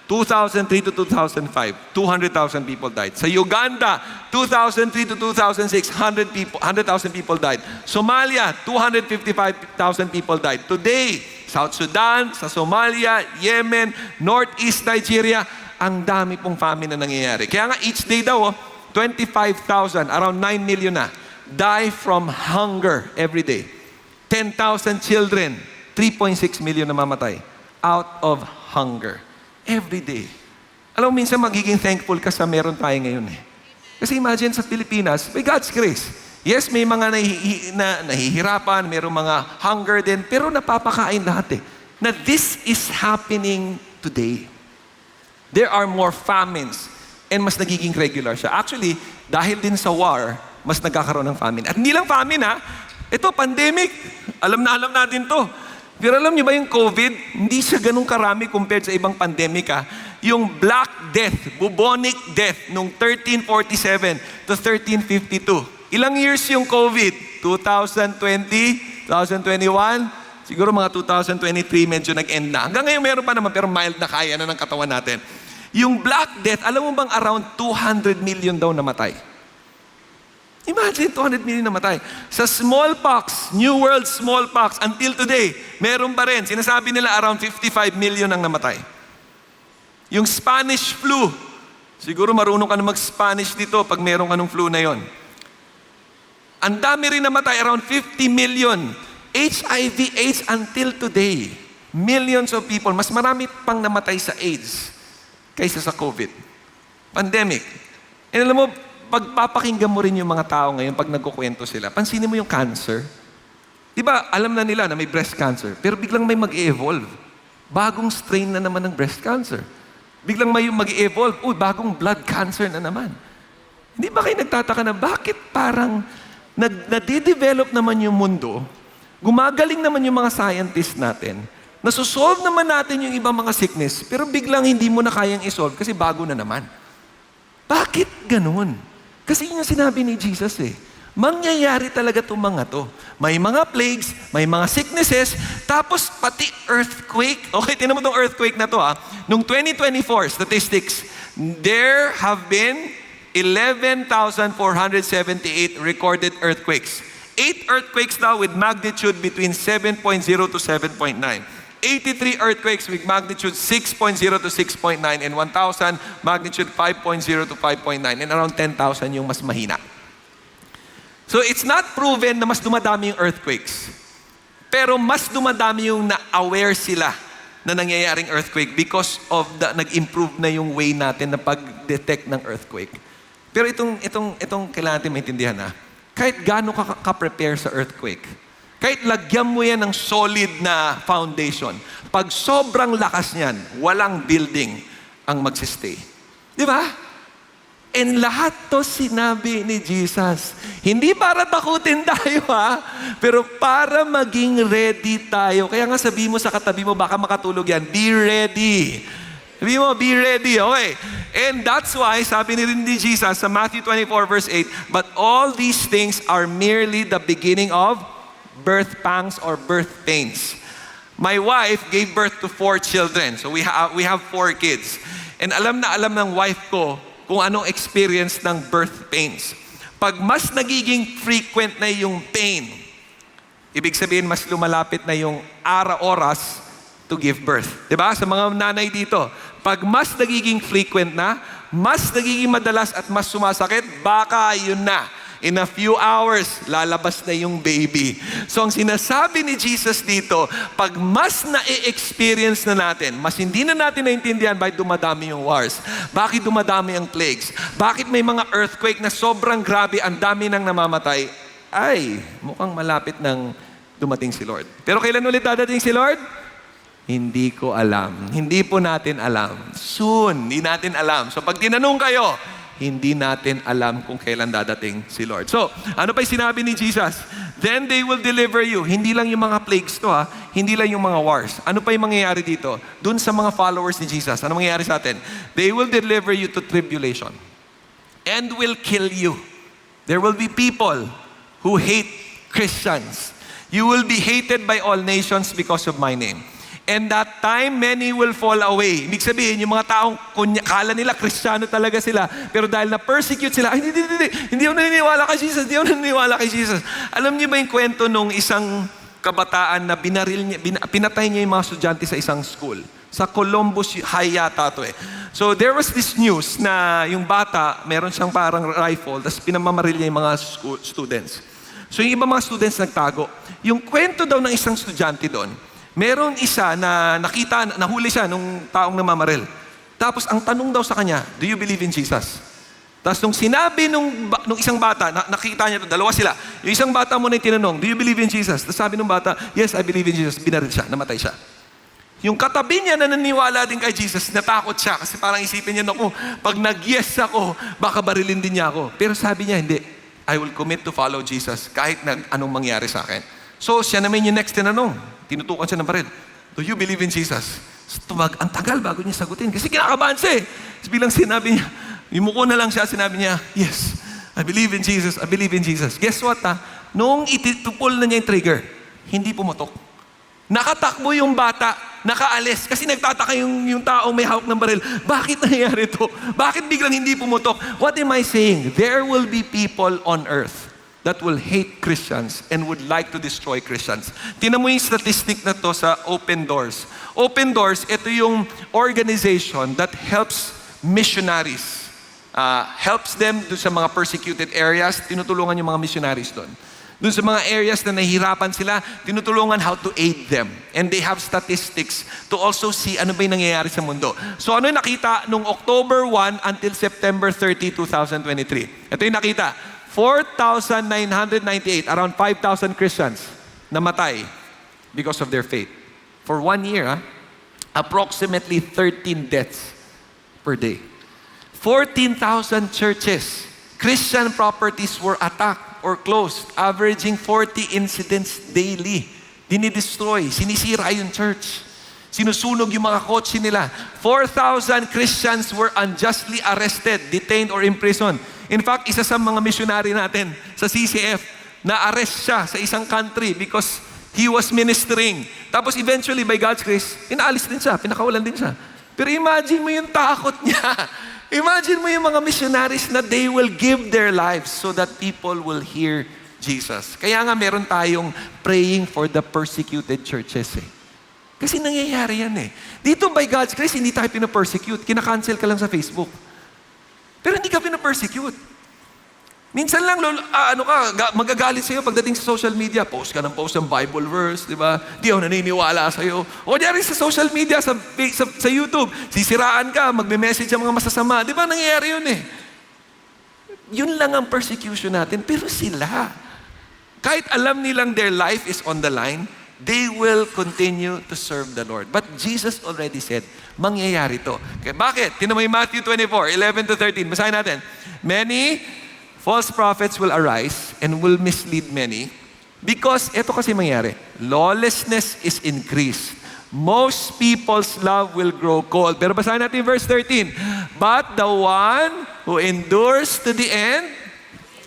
S1: 2003 to 2005, 200,000 people died. Sa Uganda, 2003 to 2006, 100,000 people died. Somalia, 255,000 people died. Today, South Sudan, sa Somalia, Yemen, Northeast Nigeria, ang dami pong famine na nangyayari. Kaya nga each day daw, 25,000, around 9 million na, die from hunger every day. 10,000 children, 3.6 million namamatay out of hunger. Every day. Alam mo, minsan magiging thankful ka sa meron tayo ngayon eh. Kasi imagine sa Pilipinas, by God's grace, yes, may mga nahihirapan, mayroong mga hunger din, pero napapakain lahat eh. Na this is happening today. There are more famines and mas nagiging regular siya. Actually, dahil din sa war, mas nagkakaroon ng famine. At hindi lang famine ito, pandemic. Alam natin to. Pero alam niyo ba yung COVID, hindi siya ganun karami compared sa ibang pandemic Yung Black Death, bubonic death, nung 1347 to 1352. Ilang years yung COVID? 2020, 2021, siguro mga 2023 medyo nag-end na. Hanggang ngayon meron pa naman, pero mild na kaya na ng katawan natin. Yung Black Death, alam mo bang around 200 million daw namatay? Imagine, 200 million namatay. Sa smallpox, New World smallpox, until today, meron pa rin. Sinasabi nila around 55 million ang namatay. Yung Spanish flu, siguro marunong ka na mag-Spanish dito pag meron ka ng flu na yon. Ang dami rin namatay, around 50 million. HIV, AIDS until today. Millions of people. Mas marami pang namatay sa AIDS kaysa sa COVID. Pandemic. And alam mo, pagpapakinggan mo rin yung mga tao ngayon pag nagkukwento sila, pansinin mo yung cancer. Di ba, alam na nila na may breast cancer, pero biglang may mag-evolve. Bagong strain na naman ng breast cancer. Biglang may mag-evolve, bagong blood cancer na naman. Hindi ba kayo nagtataka na bakit parang nade-develop naman yung mundo, gumagaling naman yung mga scientists natin, nasusolve naman natin yung ibang mga sickness, pero biglang hindi mo na kayang isolve kasi bago na naman. Bakit ganun? Kasi yun yung sinabi ni Jesus Mangyayari talaga itong mga to. May mga plagues, may mga sicknesses, tapos pati earthquake. Okay, tinan mo itong earthquake na to Noong 2024 statistics, there have been 11,478 recorded earthquakes. 8 earthquakes now with magnitude between 7.0 to 7.9. 83 earthquakes with magnitude 6.0 to 6.9 and 1,000 magnitude 5.0 to 5.9 and around 10,000 yung mas mahina. So it's not proven na mas dumadami yung earthquakes. Pero mas dumadami yung na-aware sila na nangyayaring earthquake because of nag-improve na yung way natin na pag-detect ng earthquake. Pero itong kailangan natin maintindihan kahit gaano ka-prepare sa earthquake, kahit lagyan mo yan ng solid na foundation, pag sobrang lakas niyan, walang building ang magsistay. Di ba? And lahat to sinabi ni Jesus. Hindi para takutin tayo pero para maging ready tayo. Kaya nga sabi mo sa katabi mo, baka makatulog yan, be ready. Sabi mo, be ready. Okay. And that's why, sabi ni rin ni Jesus sa Matthew 24 verse 8, but all these things are merely the beginning of birth pangs or birth pains. My wife gave birth to 4 children. So we have 4 kids. And alam na alam ng wife ko kung anong experience ng birth pains. Pag mas nagiging frequent na yung pain, ibig sabihin mas lumalapit na yung oras to give birth. Diba? Sa mga nanay dito, Pag mas nagiging frequent na, mas nagiging madalas at mas sumasakit, baka yun na. In a few hours, lalabas na yung baby. So ang sinasabi ni Jesus dito, pag mas na-experience na natin, mas hindi na natin naintindihan bakit dumadami yung wars, bakit dumadami ang plagues, bakit may mga earthquake na sobrang grabe, ang dami nang namamatay, ay, mukhang malapit nang dumating si Lord. Pero kailan ulit dadating si Lord? Hindi ko alam. Hindi po natin alam. Soon, hindi natin alam. So pag tinanong kayo, hindi natin alam kung kailan dadating si Lord. So, ano pa yung sinabi ni Jesus? Then they will deliver you. Hindi lang yung mga plagues to ha. Hindi lang yung mga wars. Ano pa yung mangyayari dito? Dun sa mga followers ni Jesus, ano mangyayari sa atin? They will deliver you to tribulation and will kill you. There will be people who hate Christians. You will be hated by all nations because of my name. And that time, many will fall away. Ibig sabihin, yung mga taong kala nila, Kristiyano talaga sila. Pero dahil na-persecute sila, ay, hindi ako naniniwala kay Jesus, hindi ako naniniwala kay Jesus. Alam niyo ba yung kwento nung isang kabataan na pinatay niya yung mga estudyante sa isang school? Sa Columbus High yata to eh. So there was this news na yung bata, meron siyang parang rifle, tapos pinamamaril niya yung mga students. So yung iba mga students nagtago. Yung kwento daw ng isang estudyante doon, meron isa na nahuli siya nung taong namamaril. Tapos ang tanong daw sa kanya, do you believe in Jesus? Tapos nung sinabi nung isang bata, nakita niya ito, dalawa sila. Yung isang bata mo na tinanong, do you believe in Jesus? Tapos sabi nung bata, yes, I believe in Jesus. Binaril siya, namatay siya. Yung katabi niya na naniniwala din kay Jesus, natakot siya kasi parang isipin niya, naku, pag nag-yes ako, baka barilin din niya ako. Pero sabi niya, hindi. I will commit to follow Jesus kahit na anong mangyari sa akin. So siya naman yung next tinanong. Tinutukan siya ng baril. Do you believe in Jesus? Ang tagal bago niya sagutin. Kasi kinakabahan siya eh. Tapos bilang sinabi niya, yumuko na lang siya, sinabi niya, yes, I believe in Jesus, I believe in Jesus. Guess what ha? Noong itutupol na niya yung trigger, hindi pumutok. Nakatakbo yung bata, nakaalis. Kasi nagtataka yung taong may hawak ng baril. Bakit nangyayari ito? Bakit biglang hindi pumutok? What am I saying? There will be people on earth that will hate Christians and would like to destroy Christians. Tingnan mo yung statistic na to sa Open Doors. Open Doors, ito yung organization that helps missionaries. Helps them doon sa mga persecuted areas. Tinutulungan yung mga missionaries doon. Doon sa mga areas na nahihirapan sila, tinutulungan how to aid them. And they have statistics to also see ano ba yung nangyayari sa mundo. So ano yung nakita nung October 1 until September 30, 2023? Ito yung nakita. 4,998, around 5,000 Christians namatay because of their faith. For 1 year, approximately 13 deaths per day. 14,000 churches, Christian properties were attacked or closed, averaging 40 incidents daily. Dinidestroy, sinisira yung church. Sinusunog yung mga kotse nila. 4,000 Christians were unjustly arrested, detained, or imprisoned. In fact, isa sa mga missionary natin sa CCF, na-arrest siya sa isang country because he was ministering. Tapos eventually, by God's grace, pinaalis din siya, pinakawalan din siya. Pero imagine mo yung takot niya. Imagine mo yung mga missionaries na they will give their lives so that people will hear Jesus. Kaya nga meron tayong praying for the persecuted churches eh. Kasi nangyayari yan eh. Dito by God's grace, hindi tayo pinapersecute. Kinakancel ka lang sa Facebook. Pero hindi ka pinapersecute. Minsan lang, magagalit sa'yo pagdating sa social media. Post ka ng Bible verse, di ba? Di ako naniniwala sa'yo. O diyan sa social media, sa YouTube, sisiraan ka, magme-message ang mga masasama. Di ba nangyayari yun eh? Yun lang ang persecution natin. Pero sila, kahit alam nilang their life is on the line, they will continue to serve the Lord. But Jesus already said, mangyayari to. Okay, bakit? Tingnan mo yung Matthew 24, 11 to 13. Basahin natin. Many false prophets will arise and will mislead many because, eto kasi mangyayari, lawlessness is increased. Most people's love will grow cold. Pero basahin natin verse 13. But the one who endures to the end,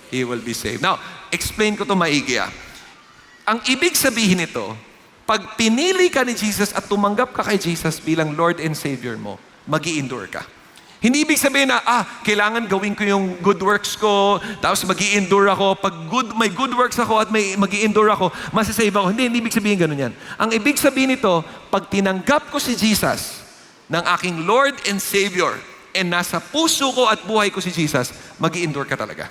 S1: he will be saved. Now, explain ko to maigi Ang ibig sabihin nito, pag pinili ka ni Jesus at tumanggap ka kay Jesus bilang Lord and Savior mo, mag-i-endure ka. Hindi ibig sabihin na, kailangan gawin ko yung good works ko, tapos mag-i-endure ako. Pag may good works ako at may mag-i-endure ako, masasave ako. Hindi ibig sabihin ganun yan. Ang ibig sabihin nito, pag tinanggap ko si Jesus, ng aking Lord and Savior, and nasa puso ko at buhay ko si Jesus, mag-i-endure ka talaga.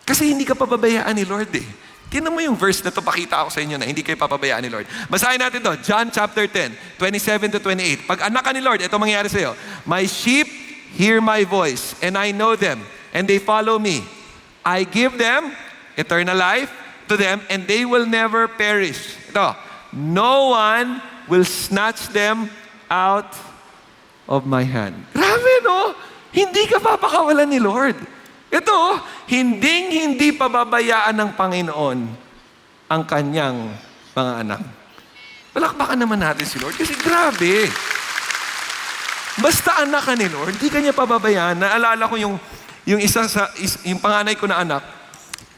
S1: Kasi hindi ka pababayaan ni Lord eh. Tingnan mo yung verse na to, pakita ako sa inyo na hindi kayo papabayaan ni Lord. Basahin natin to, John chapter 10, 27 to 28. Pag anak ka ni Lord, ito mangyayari sa'yo. My sheep hear my voice, and I know them, and they follow me. I give them eternal life to them, and they will never perish. Ito, no one will snatch them out of my hand. Grabe, no? Hindi ka papakawalan ni Lord. Ito, hindi pababayaan ng Panginoon ang kanyang mga anak. Palakpakan naman natin si Lord kasi grabe. Basta anak ka ni Lord, hindi ka niya pababayaan. Naalala ko yung yung panganay ko na anak,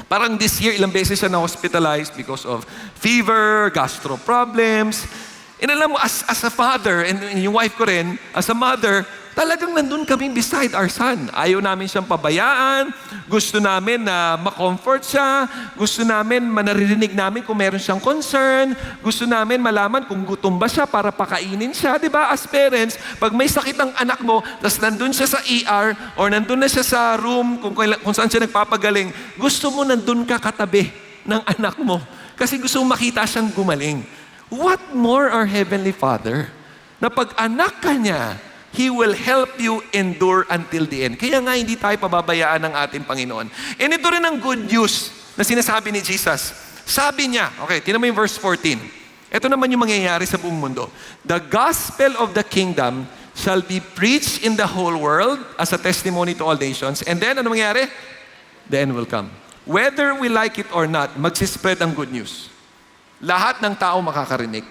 S1: parang this year, ilang beses siya na-hospitalized because of fever, gastro problems. And alam mo, as a father, and yung wife ko rin, as a mother, talagang nandun kami beside our son. Ayaw namin siyang pabayaan. Gusto namin na ma-comfort siya. Gusto namin manaririnig namin kung meron siyang concern. Gusto namin malaman kung gutom ba siya para pakainin siya. Diba? As parents, pag may sakit ang anak mo, tapos nandun siya sa ER or nandun na siya sa room kung saan siya nagpapagaling, gusto mo nandun ka katabi ng anak mo. Kasi gusto mo makita siyang gumaling. What more our Heavenly Father? Na pag anak ka niya, He will help you endure until the end. Kaya nga hindi tayo pababayaan ng ating Panginoon. And ito rin ang good news na sinasabi ni Jesus. Sabi niya, okay, tingnan mo yung verse 14. Ito naman yung mangyayari sa buong mundo. The gospel of the kingdom shall be preached in the whole world as a testimony to all nations. And then, ano mangyayari? The end will come. Whether we like it or not, magsispread ang good news. Lahat ng tao makakarinig,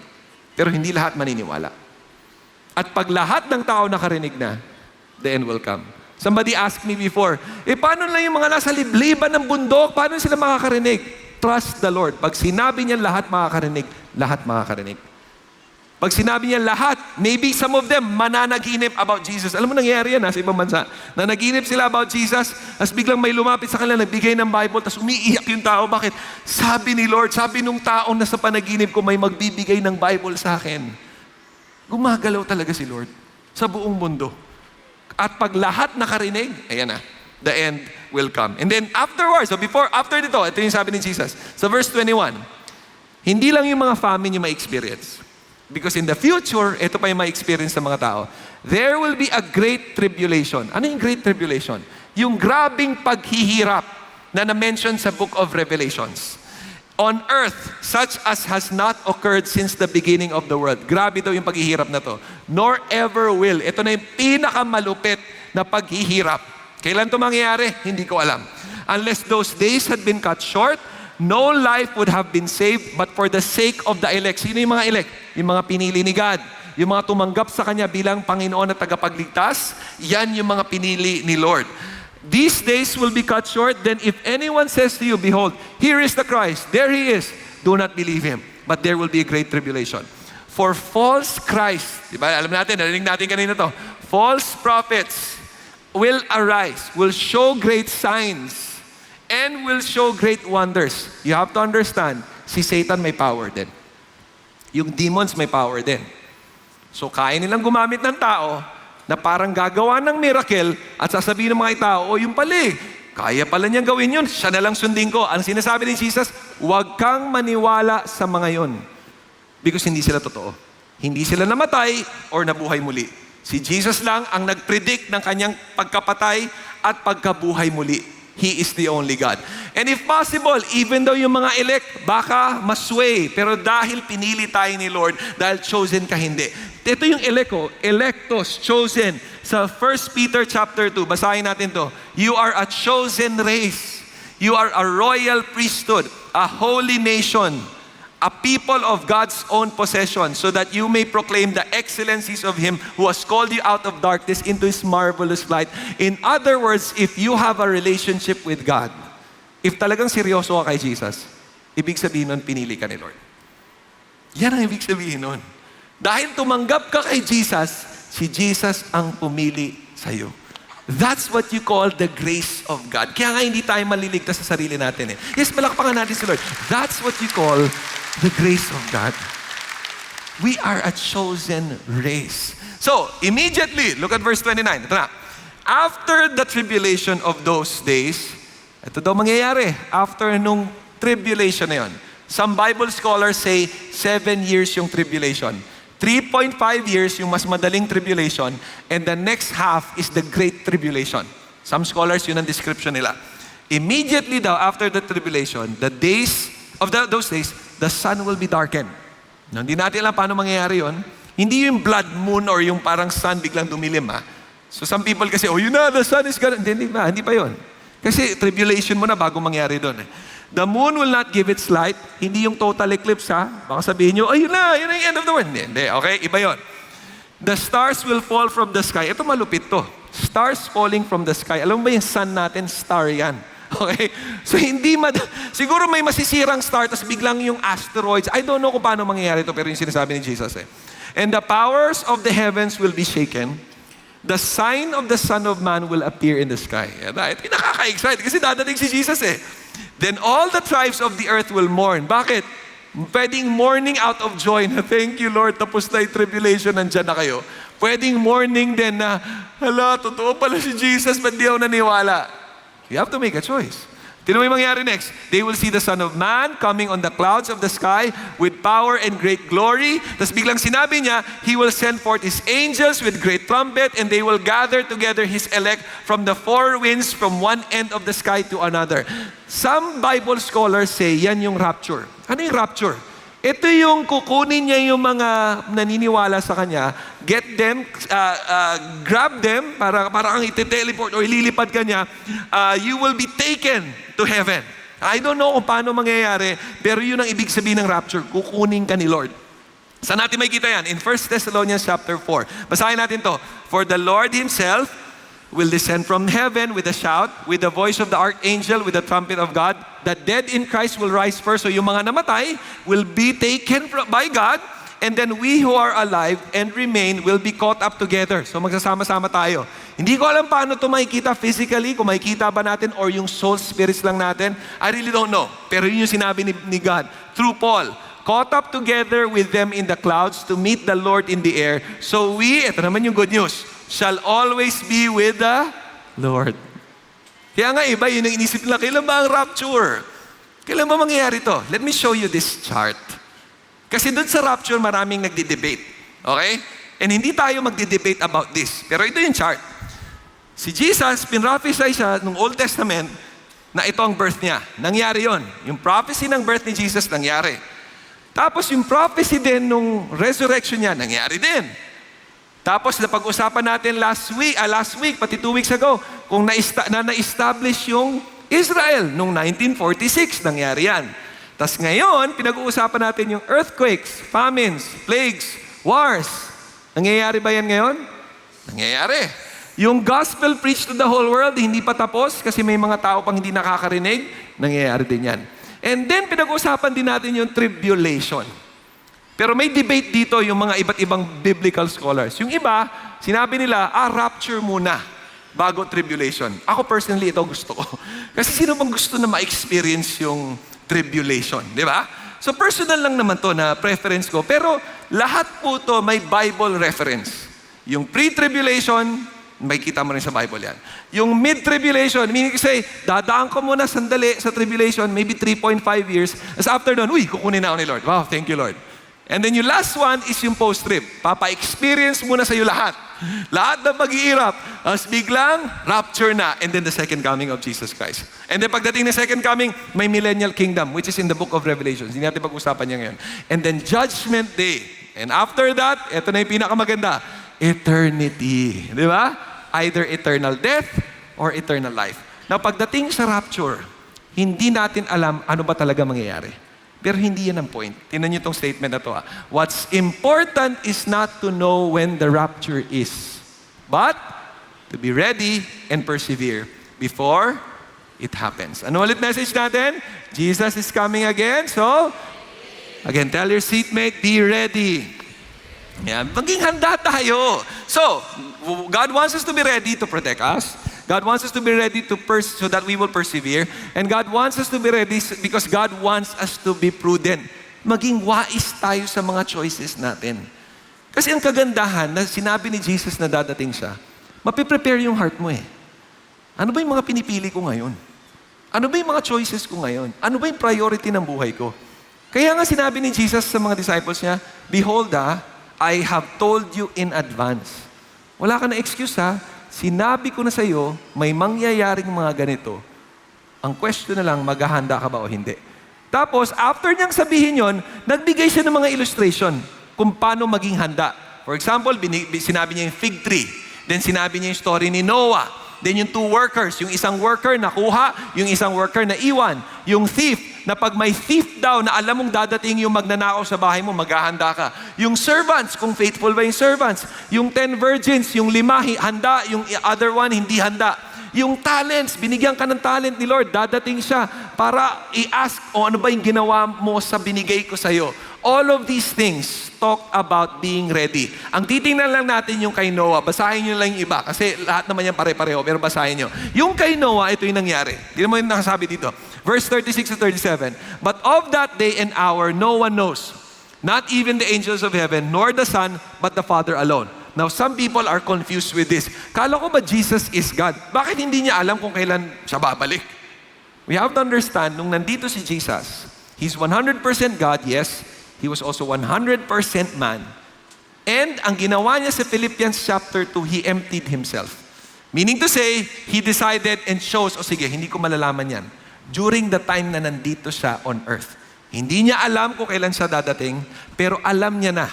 S1: pero hindi lahat maniniwala. At pag lahat ng tao nakarinig na, the end will come. Somebody asked me before, paano lang yung mga nasa libliban ng bundok? Paano sila makakarinig? Trust the Lord. Pag sinabi niya lahat makakarinig, lahat makakarinig. Pag sinabi niya lahat, maybe some of them mananaginip about Jesus. Alam mo, nangyayari yan sa ibang bansa. Nanaginip sila about Jesus, tapos biglang may lumapit sa kanila, nagbigay ng Bible, tapos umiiyak yung tao. Bakit? Sabi ni Lord, sabi nung taong nasa panaginip ko, may magbibigay ng Bible sa akin. Gumagalaw talaga si Lord sa buong mundo. At pag lahat nakarinig, ayan na, the end will come. And then afterwards, after ito yung sabi ni Jesus. Sa verse 21, hindi lang yung mga family yung ma-experience. Because in the future, ito pa yung ma-experience ng mga tao. There will be a great tribulation. Ano yung great tribulation? Yung grabing paghihirap na na-mention sa book of Revelations. On earth, such as has not occurred since the beginning of the world. Grabe daw yung paghihirap na to. Nor ever will. Ito na yung pinakamalupit na paghihirap. Kailan to mangyayari? Hindi ko alam. Unless those days had been cut short, no life would have been saved, but for the sake of the elect. Sino yung mga elect? Yung mga pinili ni God. Yung mga tumanggap sa Kanya bilang Panginoon at tagapagligtas, yan yung mga pinili ni Lord. These days will be cut short, then if anyone says to you, behold, here is the Christ, there He is, do not believe Him, but there will be a great tribulation. For false Christ, diba? Alam natin, narinig natin kanina to, false prophets will arise, will show great signs, and will show great wonders. You have to understand, si Satan may power din. Yung demons may power din. So kaya nilang gumamit ng tao na parang gagawa ng miracle at sasabihin ng mga tao, yung pala kaya pala niyang gawin yun, siya na lang sundin ko. Ang sinasabi ni Jesus, huwag kang maniwala sa mga yun. Because hindi sila totoo. Hindi sila namatay or nabuhay muli. Si Jesus lang ang nag-predict ng kanyang pagkapatay at pagkabuhay muli. He is the only God. And if possible, even though yung mga elect, baka masway. Pero dahil pinili tayo ni Lord, dahil chosen ka hindi. Ito yung electos, chosen. Sa 1 Peter chapter 2, basahin natin to. You are a chosen race. You are a royal priesthood, a holy nation, a people of God's own possession, so that you may proclaim the excellencies of Him who has called you out of darkness into His marvelous light. In other words, if you have a relationship with God, if talagang seryoso ka kay Jesus, ibig sabihin nun, pinili ka ni Lord. Yan ang ibig sabihin nun. Dahil tumanggap ka kay Jesus, si Jesus ang pumili sa'yo. That's what you call the grace of God. Kaya nga hindi tayo maliligtas sa sarili natin. Yes, malakpakan natin si Lord. That's what you call the grace of God. We are a chosen race. So, immediately, look at verse 29. Ito na. After the tribulation of those days, ito daw mangyayari. After nung tribulation na yun. Some Bible scholars say 7 years yung tribulation. 3.5 years yung mas madaling tribulation. And the next half is the great tribulation. Some scholars, yun ang description nila. Immediately daw, after the tribulation, the days of those days, the sun will be darkened. No, hindi natin alam paano mangyayari yun. Hindi yung blood moon or yung parang sun biglang dumilim, ha? So some people kasi, oh, yun na, the sun is gonna... Hindi pa yun. Kasi tribulation mo na bago mangyari doon. The moon will not give its light. Hindi yung total eclipse, ha? Baka sabihin nyo, ayun na yung end of the world. Hindi, okay? Iba yun. The stars will fall from the sky. Ito malupit to. Stars falling from the sky. Alam mo ba yung sun natin? Star yan. Okay? So siguro may masisirang star, tapos biglang yung asteroids. I don't know kung paano mangyayari ito, pero yung sinasabi ni Jesus eh. And the powers of the heavens will be shaken. The sign of the Son of Man will appear in the sky. Ito nakaka-excite kasi dadating si Jesus eh. Then all the tribes of the earth will mourn. Bakit? Pwedeng mourning out of joy na, thank you Lord, tapos na yung tribulation, nandyan na kayo. Pwedeng mourning din na, hala, totoo pala si Jesus, ba't di ako naniwala? You have to make a choice. Tignan mo yung mangyari next. They will see the Son of Man coming on the clouds of the sky with power and great glory. Tapos biglang sinabi niya, He will send forth His angels with great trumpet and they will gather together His elect from the four winds from one end of the sky to another. Some Bible scholars say, yan yung rapture. Ano yung rapture? Ito yung kukunin niya yung mga naniniwala sa Kanya, get them, grab them, para kang iti-teleport o ililipad ka niya, you will be taken to heaven. I don't know kung paano mangyayari, pero yun ang ibig sabihin ng rapture, kukunin ka ni Lord. Saan natin may kita yan? In 1 Thessalonians chapter 4. Basahin natin to. For the Lord Himself will descend from heaven with a shout, with the voice of the archangel, with the trumpet of God. The dead in Christ will rise first. So yung mga namatay will be taken by God, and then we who are alive and remain will be caught up together. So magsasama-sama tayo. Hindi ko alam paano ito makikita physically, kung makikita ba natin or yung soul spirits lang natin. I really don't know. Pero yun yung sinabi ni God through Paul. Caught up together with them in the clouds to meet the Lord in the air. So we, ito naman yung good news, shall always be with the Lord. Kaya nga iba, yun ang inisip nila, kailan ba ang rapture? Kailan ba mangyayari to? Let me show you this chart. Kasi doon sa rapture, maraming nagdi-debate. Okay? And hindi tayo magdi-debate about this. Pero ito yung chart. Si Jesus, pinrophesy siya nung Old Testament na ito ang birth niya. Nangyari yon. Yung prophecy ng birth ni Jesus, nangyari. Tapos yung prophecy din nung resurrection niya, nangyari din. Tapos napag-usapan natin last week, pati 2 weeks ago, kung na-establish yung Israel nung 1946, nangyari yan. Tapos ngayon, pinag-uusapan natin yung earthquakes, famines, plagues, wars. Nangyayari ba yan ngayon? Nangyayari. Yung gospel preached to the whole world, hindi pa tapos kasi may mga tao pang hindi nakakarinig, nangyayari din yan. And then pinag-uusapan din natin yung tribulation. Pero may debate dito yung mga iba't ibang biblical scholars. Yung iba, sinabi nila, rapture muna bago tribulation. Ako personally, ito gusto ko. Kasi sino bang gusto na ma-experience yung tribulation, di ba? So personal lang naman to na preference ko. Pero lahat po to may Bible reference. Yung pre-tribulation, may kita mo rin sa Bible yan. Yung mid-tribulation, meaning say, dadaan ko muna sandali sa tribulation, maybe 3.5 years. As after doon, kukunin na ako ni Lord. Wow, thank you Lord. And then yung last one is yung post-trib. Papa-experience muna sa iyo lahat. Lahat ng pag-iirap. As biglang, rapture na. And then the second coming of Jesus Christ. And then pagdating ng second coming, may millennial kingdom, which is in the book of Revelation. Hindi natin pag-usapan niya ngayon. And then judgment day. And after that, ito na yung pinakamaganda, eternity. Di ba? Either eternal death or eternal life. Now, pagdating sa rapture, hindi natin alam ano ba talaga mangyayari. Pero hindi yan ang point. Tingnan niyo itong statement na to. What's important is not to know when the rapture is, but to be ready and persevere before it happens. Ano ulit message natin? Jesus is coming again. So, again, tell your seatmate, be ready. Yan. Maging handa tayo. So, God wants us to be ready to protect us. God wants us to be ready so that we will persevere. And God wants us to be ready because God wants us to be prudent. maging wais tayo sa mga choices natin. Kasi ang kagandahan na sinabi ni Jesus na dadating siya, mapiprepare yung heart mo eh. Ano ba yung mga pinipili ko ngayon? Ano ba yung mga choices ko ngayon? Ano ba yung priority ng buhay ko? Kaya nga sinabi ni Jesus sa mga disciples niya, Behold I have told you in advance. Wala ka na excuse Sinabi ko na sa iyo, may mangyayaring mga ganito. Ang question na lang, maghahanda ka ba o hindi? Tapos, after niyang sabihin yon, nagbigay siya ng mga illustration kung paano maging handa. For example, sinabi niya yung fig tree. Then sinabi niya yung story ni Noah. Then yung 2 workers, yung isang worker nakuha, yung isang worker na iwan. Yung thief, na pag may thief daw na alam mong dadating yung magnanakaw sa bahay mo, maghahanda ka. Yung servants, kung faithful ba yung servants. Yung 10 virgins, yung 5 handa, yung other 1 hindi handa. Yung talents, binigyan ka ng talent ni Lord, dadating siya para i-ask, ano ba yung ginawa mo sa binigay ko sa'yo. All of these things talk about being ready. Ang titingnan lang natin yung kay Noah. Basahin nyo lang yung iba kasi lahat naman yan pare-pareho, pero basahin nyo. Yung kay Noah, ito yung nangyari. Hindi mo yung nakasabi dito. Verse 36 to 37. But of that day and hour, no one knows. Not even the angels of heaven, nor the Son, but the Father alone. Now, some people are confused with this. Kala ko ba Jesus is God? Bakit hindi niya alam kung kailan siya babalik? We have to understand, nung nandito si Jesus, He's 100% God, yes. He was also 100% man. And ang ginawa niya sa Philippians chapter 2, He emptied Himself. Meaning to say, He decided and chose, sige, hindi ko malalaman yan. During the time na nandito siya on earth. Hindi niya alam kung kailan siya dadating, pero alam niya na.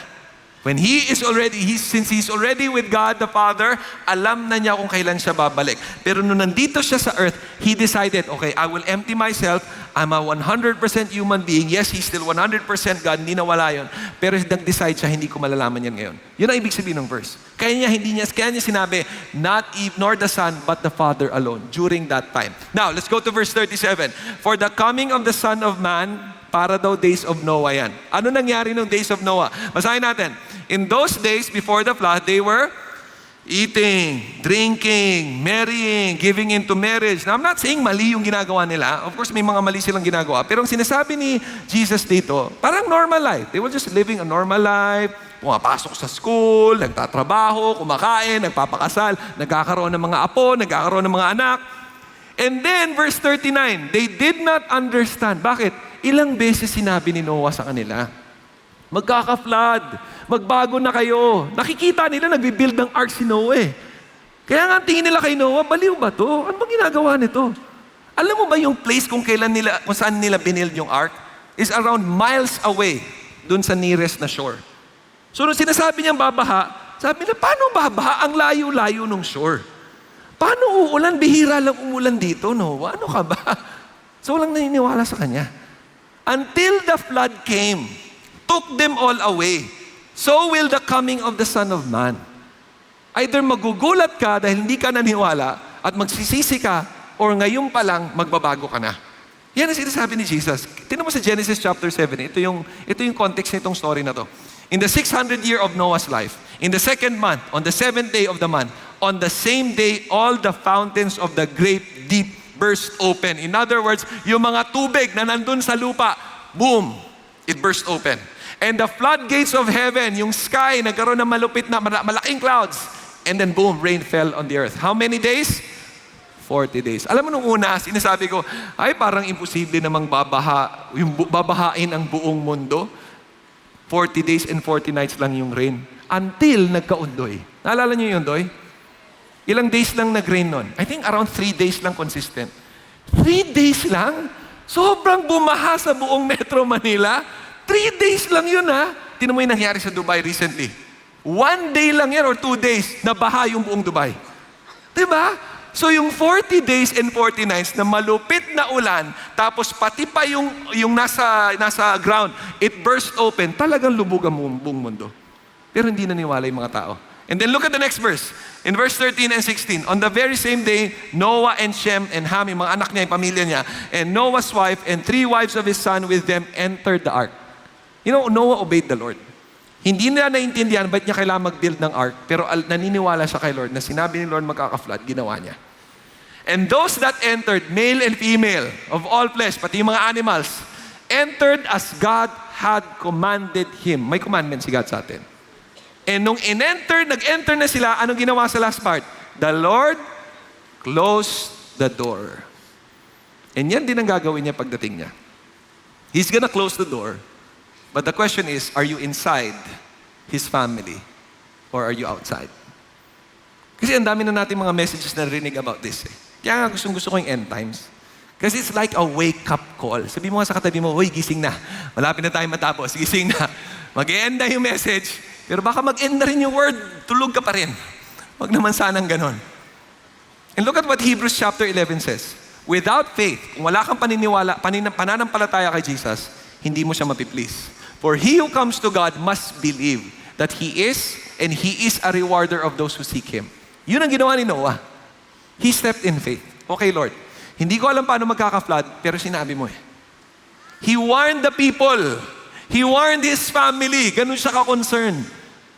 S1: When since He's already with God the Father, alam na niya kung kailan siya babalik. Pero nung nandito siya sa earth, He decided, okay, I will empty myself. I'm a 100% human being. Yes, He's still 100% God. Hindi nawala yun. Pero nag-decide siya, hindi ko malalaman yan ngayon. Yun ang ibig sabihin ng verse. Kaya niya sinabi, not Eve nor the Son, but the Father alone during that time. Now, let's go to verse 37. For the coming of the Son of Man, para daw days of Noah yan. Ano nangyari nung days of Noah? Basahin natin. In those days before the flood, they were eating, drinking, marrying, giving into marriage. Now, I'm not saying mali yung ginagawa nila. Of course, may mga mali silang ginagawa. Pero ang sinasabi ni Jesus dito, parang normal life. They were just living a normal life. Pumapasok sa school, nagtatrabaho, kumakain, nagpapakasal, nagkakaroon ng mga apo, nagkakaroon ng mga anak. And then, verse 39, they did not understand. Bakit? Ilang beses sinabi ni Noah sa kanila, magkaka-flood, magbago na kayo. Nakikita nila, nagbibuild ng ark si Noah. Kaya nga tingin nila kay Noah, baliw ba to? Ano bang ginagawa nito? Alam mo ba yung place kung saan nila binild yung ark? Is around miles away, dun sa nearest na shore. So nung sinasabi niyang babaha, sabi nila, paano babaha? Ang layo-layo ng shore. Paano uulan? Bihira lang umulan dito, Noah. Ano ka ba? So walang naniniwala sa kanya. Until the flood came, took them all away. So will the coming of the Son of Man. Either magugulat ka dahil hindi ka naniwala at magsisisi ka, or ngayon pa lang magbabago ka na. Yan ang sinasabi ni Jesus. Tingnan mo sa Genesis chapter 7. Ito yung context nitong story na to. In the 600th year of Noah's life, in the 2nd month, on the 7th day of the month, on the same day, all the fountains of the great deep burst open. In other words, yung mga tubig na nandun sa lupa, boom, it burst open. And the floodgates of heaven, yung sky, nagkaroon ng malupit na malaking clouds. And then boom, rain fell on the earth. How many days? 40 days. Alam mo nung una, sinasabi ko, ay parang imposible namang babahain ang buong mundo. 40 days and 40 nights lang yung rain. Until nagka-undoy. Naalala niyo yung undoy? Ilang days lang nag-rain nun? I think around 3 days lang consistent. 3 days lang? Sobrang bumaha sa buong Metro Manila. 3 days lang yun Tingnan mo yung nangyari sa Dubai recently. 1 day lang yan or 2 days, nabaha yung buong Dubai. Diba? So yung 40 days and 40 nights na malupit na ulan, tapos pati pa yung nasa ground, it burst open, talagang lubog ang buong mundo. Pero hindi naniwala yung mga tao. And then look at the next verse. In verse 13 and 16, on the very same day, Noah and Shem and Ham, yung mga anak niya, yung pamilya niya, and Noah's wife and 3 wives of his son with them entered the ark. You know, Noah obeyed the Lord. Hindi nila naintindihan ba't niya kailangan mag-build ng ark, pero naniniwala siya kay Lord na sinabi ni Lord magkaka-flood, ginawa niya. And those that entered, male and female, of all flesh, pati yung mga animals, entered as God had commanded him. May commandment si God sa atin. And nung nag-enter na sila, anong ginawa sa last part? The Lord closed the door. And yan din ang gagawin niya pagdating niya. He's gonna close the door. But the question is, are you inside His family? Or are you outside? Kasi ang dami na natin mga messages na rinig about this eh. Kaya nga gusto ko yung end times. Kasi it's like a wake-up call. Sabi mo nga sa katabi mo, "Hoy, gising na. Malapit na tayo matapos. Gising na." Mag-e-end na yung message. Pero baka mag-end na rin yung word. Tulog ka pa rin. Wag naman sanang ganon. And look at what Hebrews chapter 11 says. Without faith, kung wala kang pananampalataya kay Jesus, hindi mo siya mapiplease. For he who comes to God must believe that He is, and He is a rewarder of those who seek Him. Yun ang ginawa ni Noah. He stepped in faith. Okay, Lord. Hindi ko alam paano magkaka-flood, pero sinabi mo eh. He warned the people. He warned his family. Ganun siya ka-concern.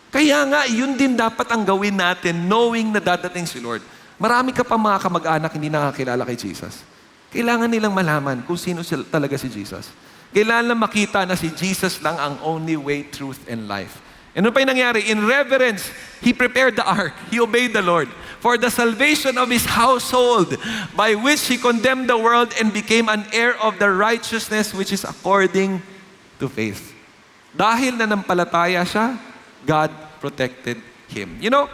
S1: Kaya nga, yun din dapat ang gawin natin, knowing na dadating si Lord. Marami ka pa mga kamag-anak hindi nakakilala kay Jesus. Kailangan nilang malaman kung sino talaga si Jesus. Kailangan lang makita na si Jesus lang ang only way, truth, and life. And ano pa yung nangyari? In reverence, he prepared the ark. He obeyed the Lord for the salvation of his household, by which he condemned the world and became an heir of the righteousness which is according to faith. Dahil nanampalataya siya, God protected him. You know,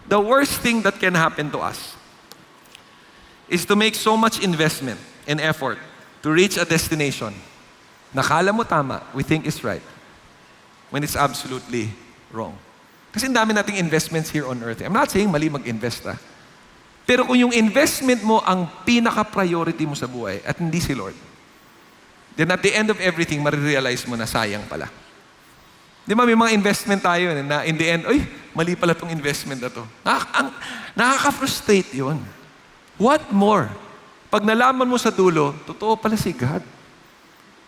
S1: the worst thing that can happen to us is to make so much investment and effort to reach a destination. Nakala mo tama, we think is right, when it's absolutely wrong. Kasi ang dami nating investments here on earth. I'm not saying mali mag-invest Pero kung yung investment mo ang pinaka-priority mo sa buhay at hindi si Lord, then at the end of everything, marirealize mo na sayang pala. Di ba may mga investment tayo na in the end, mali pala tong investment na to. Nakaka-frustrate yun. What more? Pag nalaman mo sa dulo, totoo pala si God.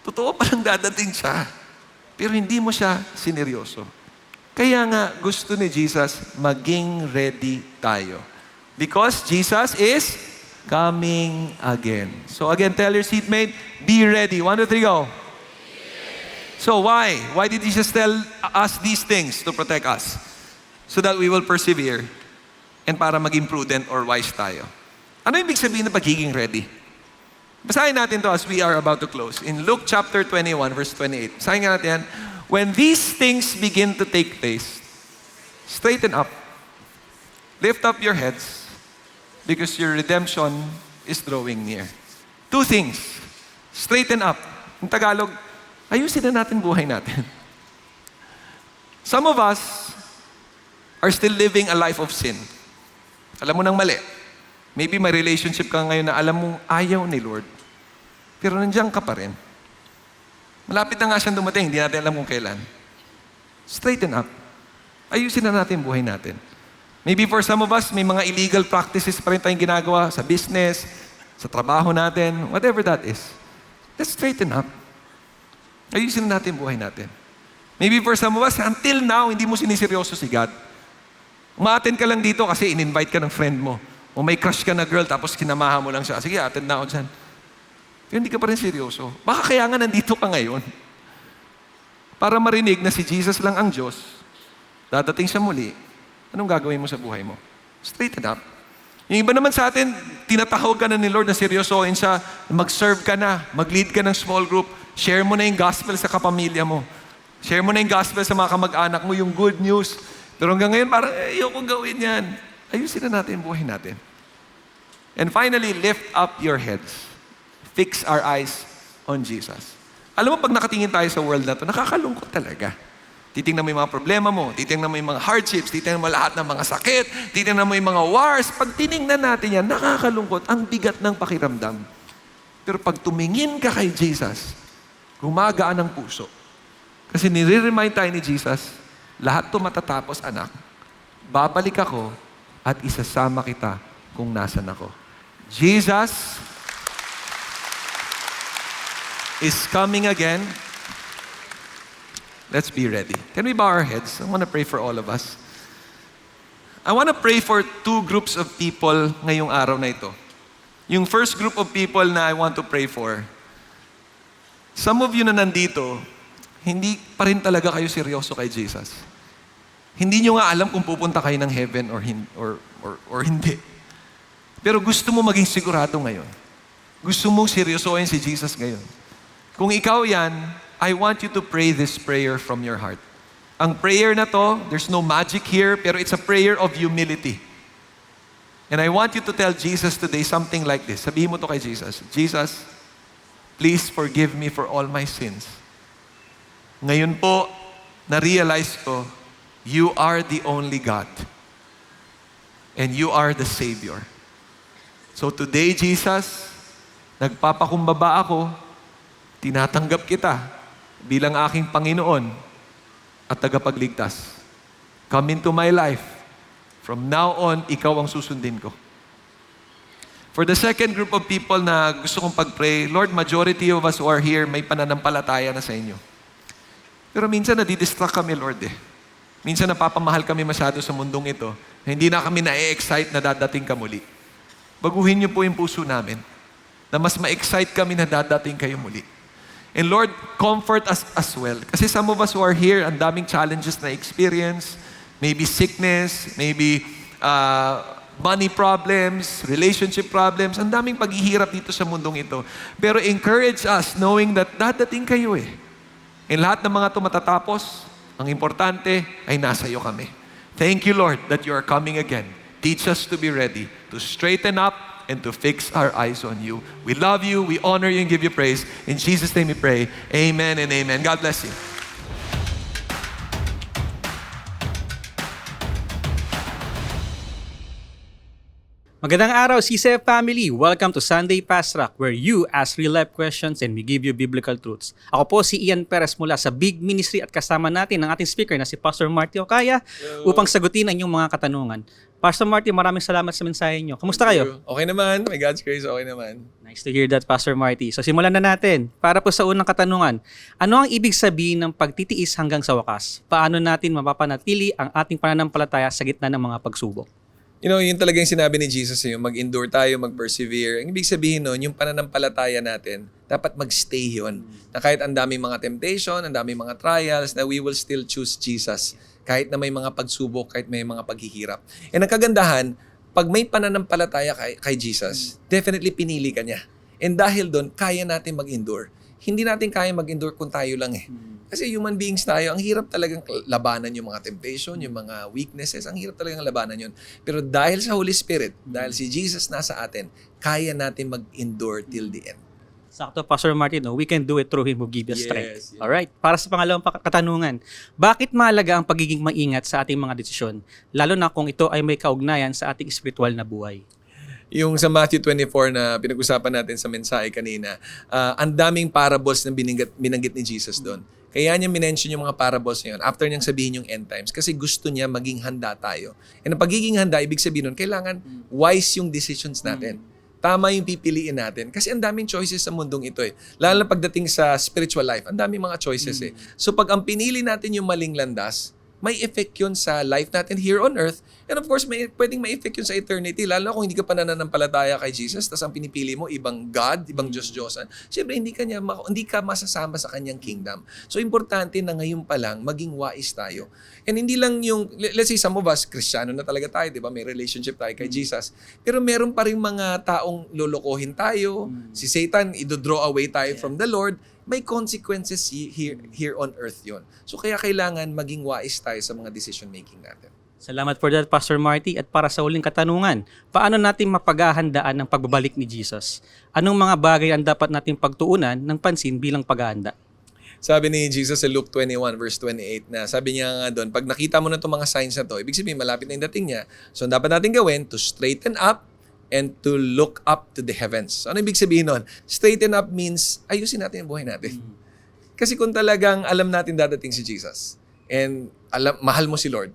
S1: Totoo palang dadating siya. Pero hindi mo siya sineryoso. Kaya nga, gusto ni Jesus, maging ready tayo. Because Jesus is coming again. So again, tell your seatmate, be ready. 1, 2, 3, go. So why? Why did Jesus tell us these things to protect us? So that we will persevere and para maging prudent or wise tayo. Ano ibig sabihin na pagiging ready? Basahin natin to as we are about to close. In Luke chapter 21, verse 28. Basahin nga natin yan. When these things begin to take place, straighten up. Lift up your heads because your redemption is drawing near. 2 things. Straighten up. In Tagalog, ayusin na natin buhay natin. Some of us are still living a life of sin. Alam mo nang mali. Maybe may relationship ka ngayon na alam mong ayaw ni Lord. Pero nandiyan ka pa rin. Malapit na nga siyang dumating, hindi natin alam kung kailan. Straighten up. Ayusin na natin buhay natin. Maybe for some of us, may mga illegal practices pa rin tayong ginagawa sa business, sa trabaho natin, whatever that is. Let's straighten up. Ayusin na natin buhay natin. Maybe for some of us, until now, hindi mo siniseryoso si God. Umaattend ka lang dito kasi in-invite ka ng friend mo. O may crush ka na girl, tapos kinamahan mo lang siya. Sige, attend na ako dyan. Pero hindi ka pa rin seryoso. Baka kaya nga nandito ka ngayon. Para marinig na si Jesus lang ang Diyos, dadating siya muli, anong gagawin mo sa buhay mo? Straighten up. Yung iba naman sa atin, tinatawag ka na ni Lord na seryosoin siya, mag-serve ka na, mag-lead ka ng small group, share mo na yung gospel sa kapamilya mo. Share mo na yung gospel sa mga kamag-anak mo, yung good news. Pero hanggang ngayon, parang ayoko gawin yan. Ayusin na natin buhay natin. And finally, lift up your heads. Fix our eyes on Jesus. Alam mo, pag nakatingin tayo sa world na to, nakakalungkot talaga. Titingnan mo yung mga problema mo, titingnan mo yung mga hardships, titingnan mo lahat ng mga sakit, titingnan mo yung mga wars. Pag tiningnan natin yan, nakakalungkot. Ang bigat ng pakiramdam. Pero pag tumingin ka kay Jesus, gumagaan ang puso. Kasi nire-remind tayo ni Jesus, lahat to matatapos, anak. Babalik ako at isasama kita kung nasan ako. Jesus is coming again. Let's be ready. Can we bow our heads? I want to pray for all of us. I want to pray for 2 groups of people ngayong araw na ito. Yung first group of people na I want to pray for, Some of you na nandito, hindi pa rin talaga kayo seryoso kay Jesus. Hindi nyo nga alam kung pupunta kayo ng heaven or hindi. Pero gusto mo maging sigurado ngayon. Gusto mong seryosohin si Jesus ngayon. Kung ikaw yan, I want you to pray this prayer from your heart. Ang prayer na to, there's no magic here, pero it's a prayer of humility. And I want you to tell Jesus today something like this. Sabihin mo to kay Jesus, Jesus, please forgive me for all my sins. Ngayon po, na-realize ko, you are the only God. And you are the Savior. So today, Jesus, nagpapakumbaba ako, tinatanggap kita bilang aking Panginoon at tagapagligtas. Come into my life. From now on, ikaw ang susundin ko. For the second group of people na gusto kong pag-pray, Lord, majority of us who are here, may pananampalataya na sa inyo. Pero minsan nadidistract kami, Lord eh. Minsan napapamahal kami masyado sa mundong ito, na hindi na kami na-excite na dadating ka muli. Baguhin niyo po yung puso namin, na mas ma-excite kami na dadating kayo muli. And Lord, comfort us as well. Kasi some of us who are here, ang daming challenges na experience, maybe sickness, maybe money problems, relationship problems, ang daming paghihirap dito sa mundong ito. Pero encourage us knowing that dadating kayo eh. And lahat ng mga ito matatapos, ang importante ay nasa iyo kami. Thank you, Lord, that you are coming again. Teach us to be ready, to straighten up, and to fix our eyes on you. We love you, we honor you, and give you praise. In Jesus' name we pray. Amen and amen. God bless you.
S2: Magandang araw, CCF family! Welcome to Sunday Fast Track, where you ask real-life questions and we give you biblical truths. Ako po si Ian Perez mula sa Big Ministry at kasama natin ang ating speaker na si Pastor Marty Ocaya upang sagutin ang inyong mga katanungan. Pastor Marty, maraming salamat sa mensahe niyo. Kamusta kayo?
S1: Okay naman. By God's grace, okay naman.
S2: Nice to hear that, Pastor Marty. So simulan na natin. Para po sa unang katanungan, ano ang ibig sabihin ng pagtitiis hanggang sa wakas? Paano natin mapapanatili ang ating pananampalataya sa gitna ng mga pagsubok?
S3: Yun talaga yung sinabi ni Jesus, yung mag-endure tayo, mag-persevere. Ang ibig sabihin nun, yung pananampalataya natin, dapat mag-stay yun. Na kahit ang daming mga temptation, ang daming mga trials, na we will still choose Jesus. Kahit na may mga pagsubok, kahit may mga paghihirap. And ang kagandahan, pag may pananampalataya kay Jesus, definitely pinili ka niya. And dahil doon, kaya natin mag-endure. Hindi natin kaya mag-endure kung tayo lang eh. Kasi human beings tayo, ang hirap talagang labanan yung mga temptation, yung mga weaknesses, ang hirap talagang labanan yun. Pero dahil sa Holy Spirit, dahil si Jesus nasa atin, kaya natin mag-endure till the end.
S2: Sakto, Pastor Martin, we can do it through Him who gives us strength.
S3: Yes.
S2: Alright, para sa pangalawang katanungan, bakit mahalaga ang pagiging maingat sa ating mga desisyon, lalo na kung ito ay may kaugnayan sa ating spiritual na buhay?
S3: Yung sa Matthew 24 na pinag-usapan natin sa mensahe kanina, ang daming parables na binanggit ni Jesus doon. Kaya niya minention yung mga parables na yun after niyang sabihin yung end times kasi gusto niya maging handa tayo. And ang pagiging handa, ibig sabihin nun, kailangan wise yung decisions natin. Tama yung pipiliin natin. Kasi ang daming choices sa mundong ito eh. Lalo na pagdating sa spiritual life, ang daming mga choices eh. So pag ang pinili natin yung maling landas, may effect yun sa life natin here on earth. And of course, pwedeng may effect yun sa eternity. Lalo na kung hindi ka pa nananampalataya kay Jesus, tapos ang pinipili mo, ibang God, ibang Diyos-Diyosan. Siyempre, hindi ka masasama sa kanyang kingdom. So, importante na ngayon pa lang, maging wise tayo. And hindi lang yung, let's say, some of us, Kristiyano na talaga tayo, di ba? May relationship tayo kay Jesus. Pero meron pa rin mga taong lolokohin tayo. Si Satan, ido-draw away tayo from the Lord. May consequences here on earth yon. So kaya kailangan maging wise tayo sa mga decision making natin.
S2: Salamat for that, Pastor Marty. At para sa uling katanungan, paano natin mapaghahandaan ng pagbabalik ni Jesus? Anong mga bagay ang dapat nating pagtuunan ng pansin bilang paghahanda?
S3: Sabi ni Jesus sa Luke 21 verse 28 na sabi niya nga doon, pag nakita mo na itong mga signs na to, ibig sabihin malapit na yung dating niya. So ang dapat natin gawin, to straighten up and to look up to the heavens. Ano ibig sabihin nun? Straighten up means ayusin natin ang buhay natin. Kasi kung talagang alam natin dadating si Jesus and mahal mo si Lord,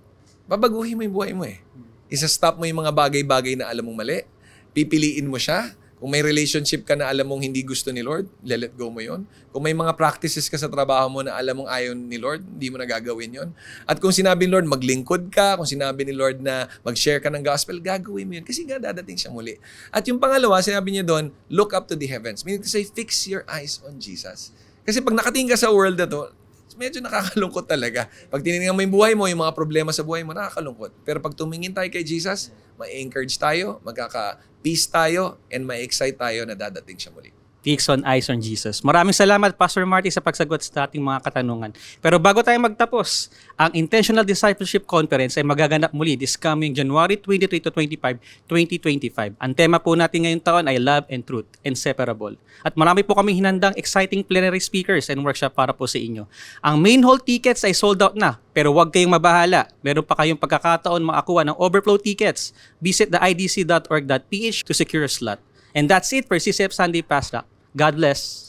S3: babaguhin mo yung buhay mo eh. Isa-stop mo yung mga bagay-bagay na alam mong mali. Pipiliin mo siya. Kung may relationship ka na alam mong hindi gusto ni Lord, let go mo yon. Kung may mga practices ka sa trabaho mo na alam mong ayaw ni Lord, hindi mo na gagawin yon. At kung sinabi ni Lord, maglingkod ka. Kung sinabi ni Lord na mag-share ka ng gospel, gagawin mo yun. Kasi nga dadating siya muli. At yung pangalawa, sinabi niya doon, look up to the heavens. Meaning to say, fix your eyes on Jesus. Kasi pag nakatingin ka sa world na to, medyo nakakalungkot talaga. Pag tinignan mo yung buhay mo, yung mga problema sa buhay mo, nakakalungkot. Pero pag tumingin tayo kay Jesus, ma-encourage tayo, magkaka-peace tayo, and ma-excite tayo na dadating siya muli.
S2: Fix on eyes on Jesus. Maraming salamat, Pastor Marty, sa pagsagot sa ating mga katanungan. Pero bago tayo magtapos, ang Intentional Discipleship Conference ay magaganap muli this coming January 23 to 25, 2025. Ang tema po natin ngayong taon ay Love and Truth, Inseparable. At marami po kami hinandang exciting plenary speakers and workshop para po sa inyo. Ang main hall tickets ay sold out na, pero huwag kayong mabahala. Meron pa kayong pagkakataon makakuha ng overflow tickets. Visit the idc.org.ph to secure a slot. And that's it for CCF Sunday Pasrak. God bless.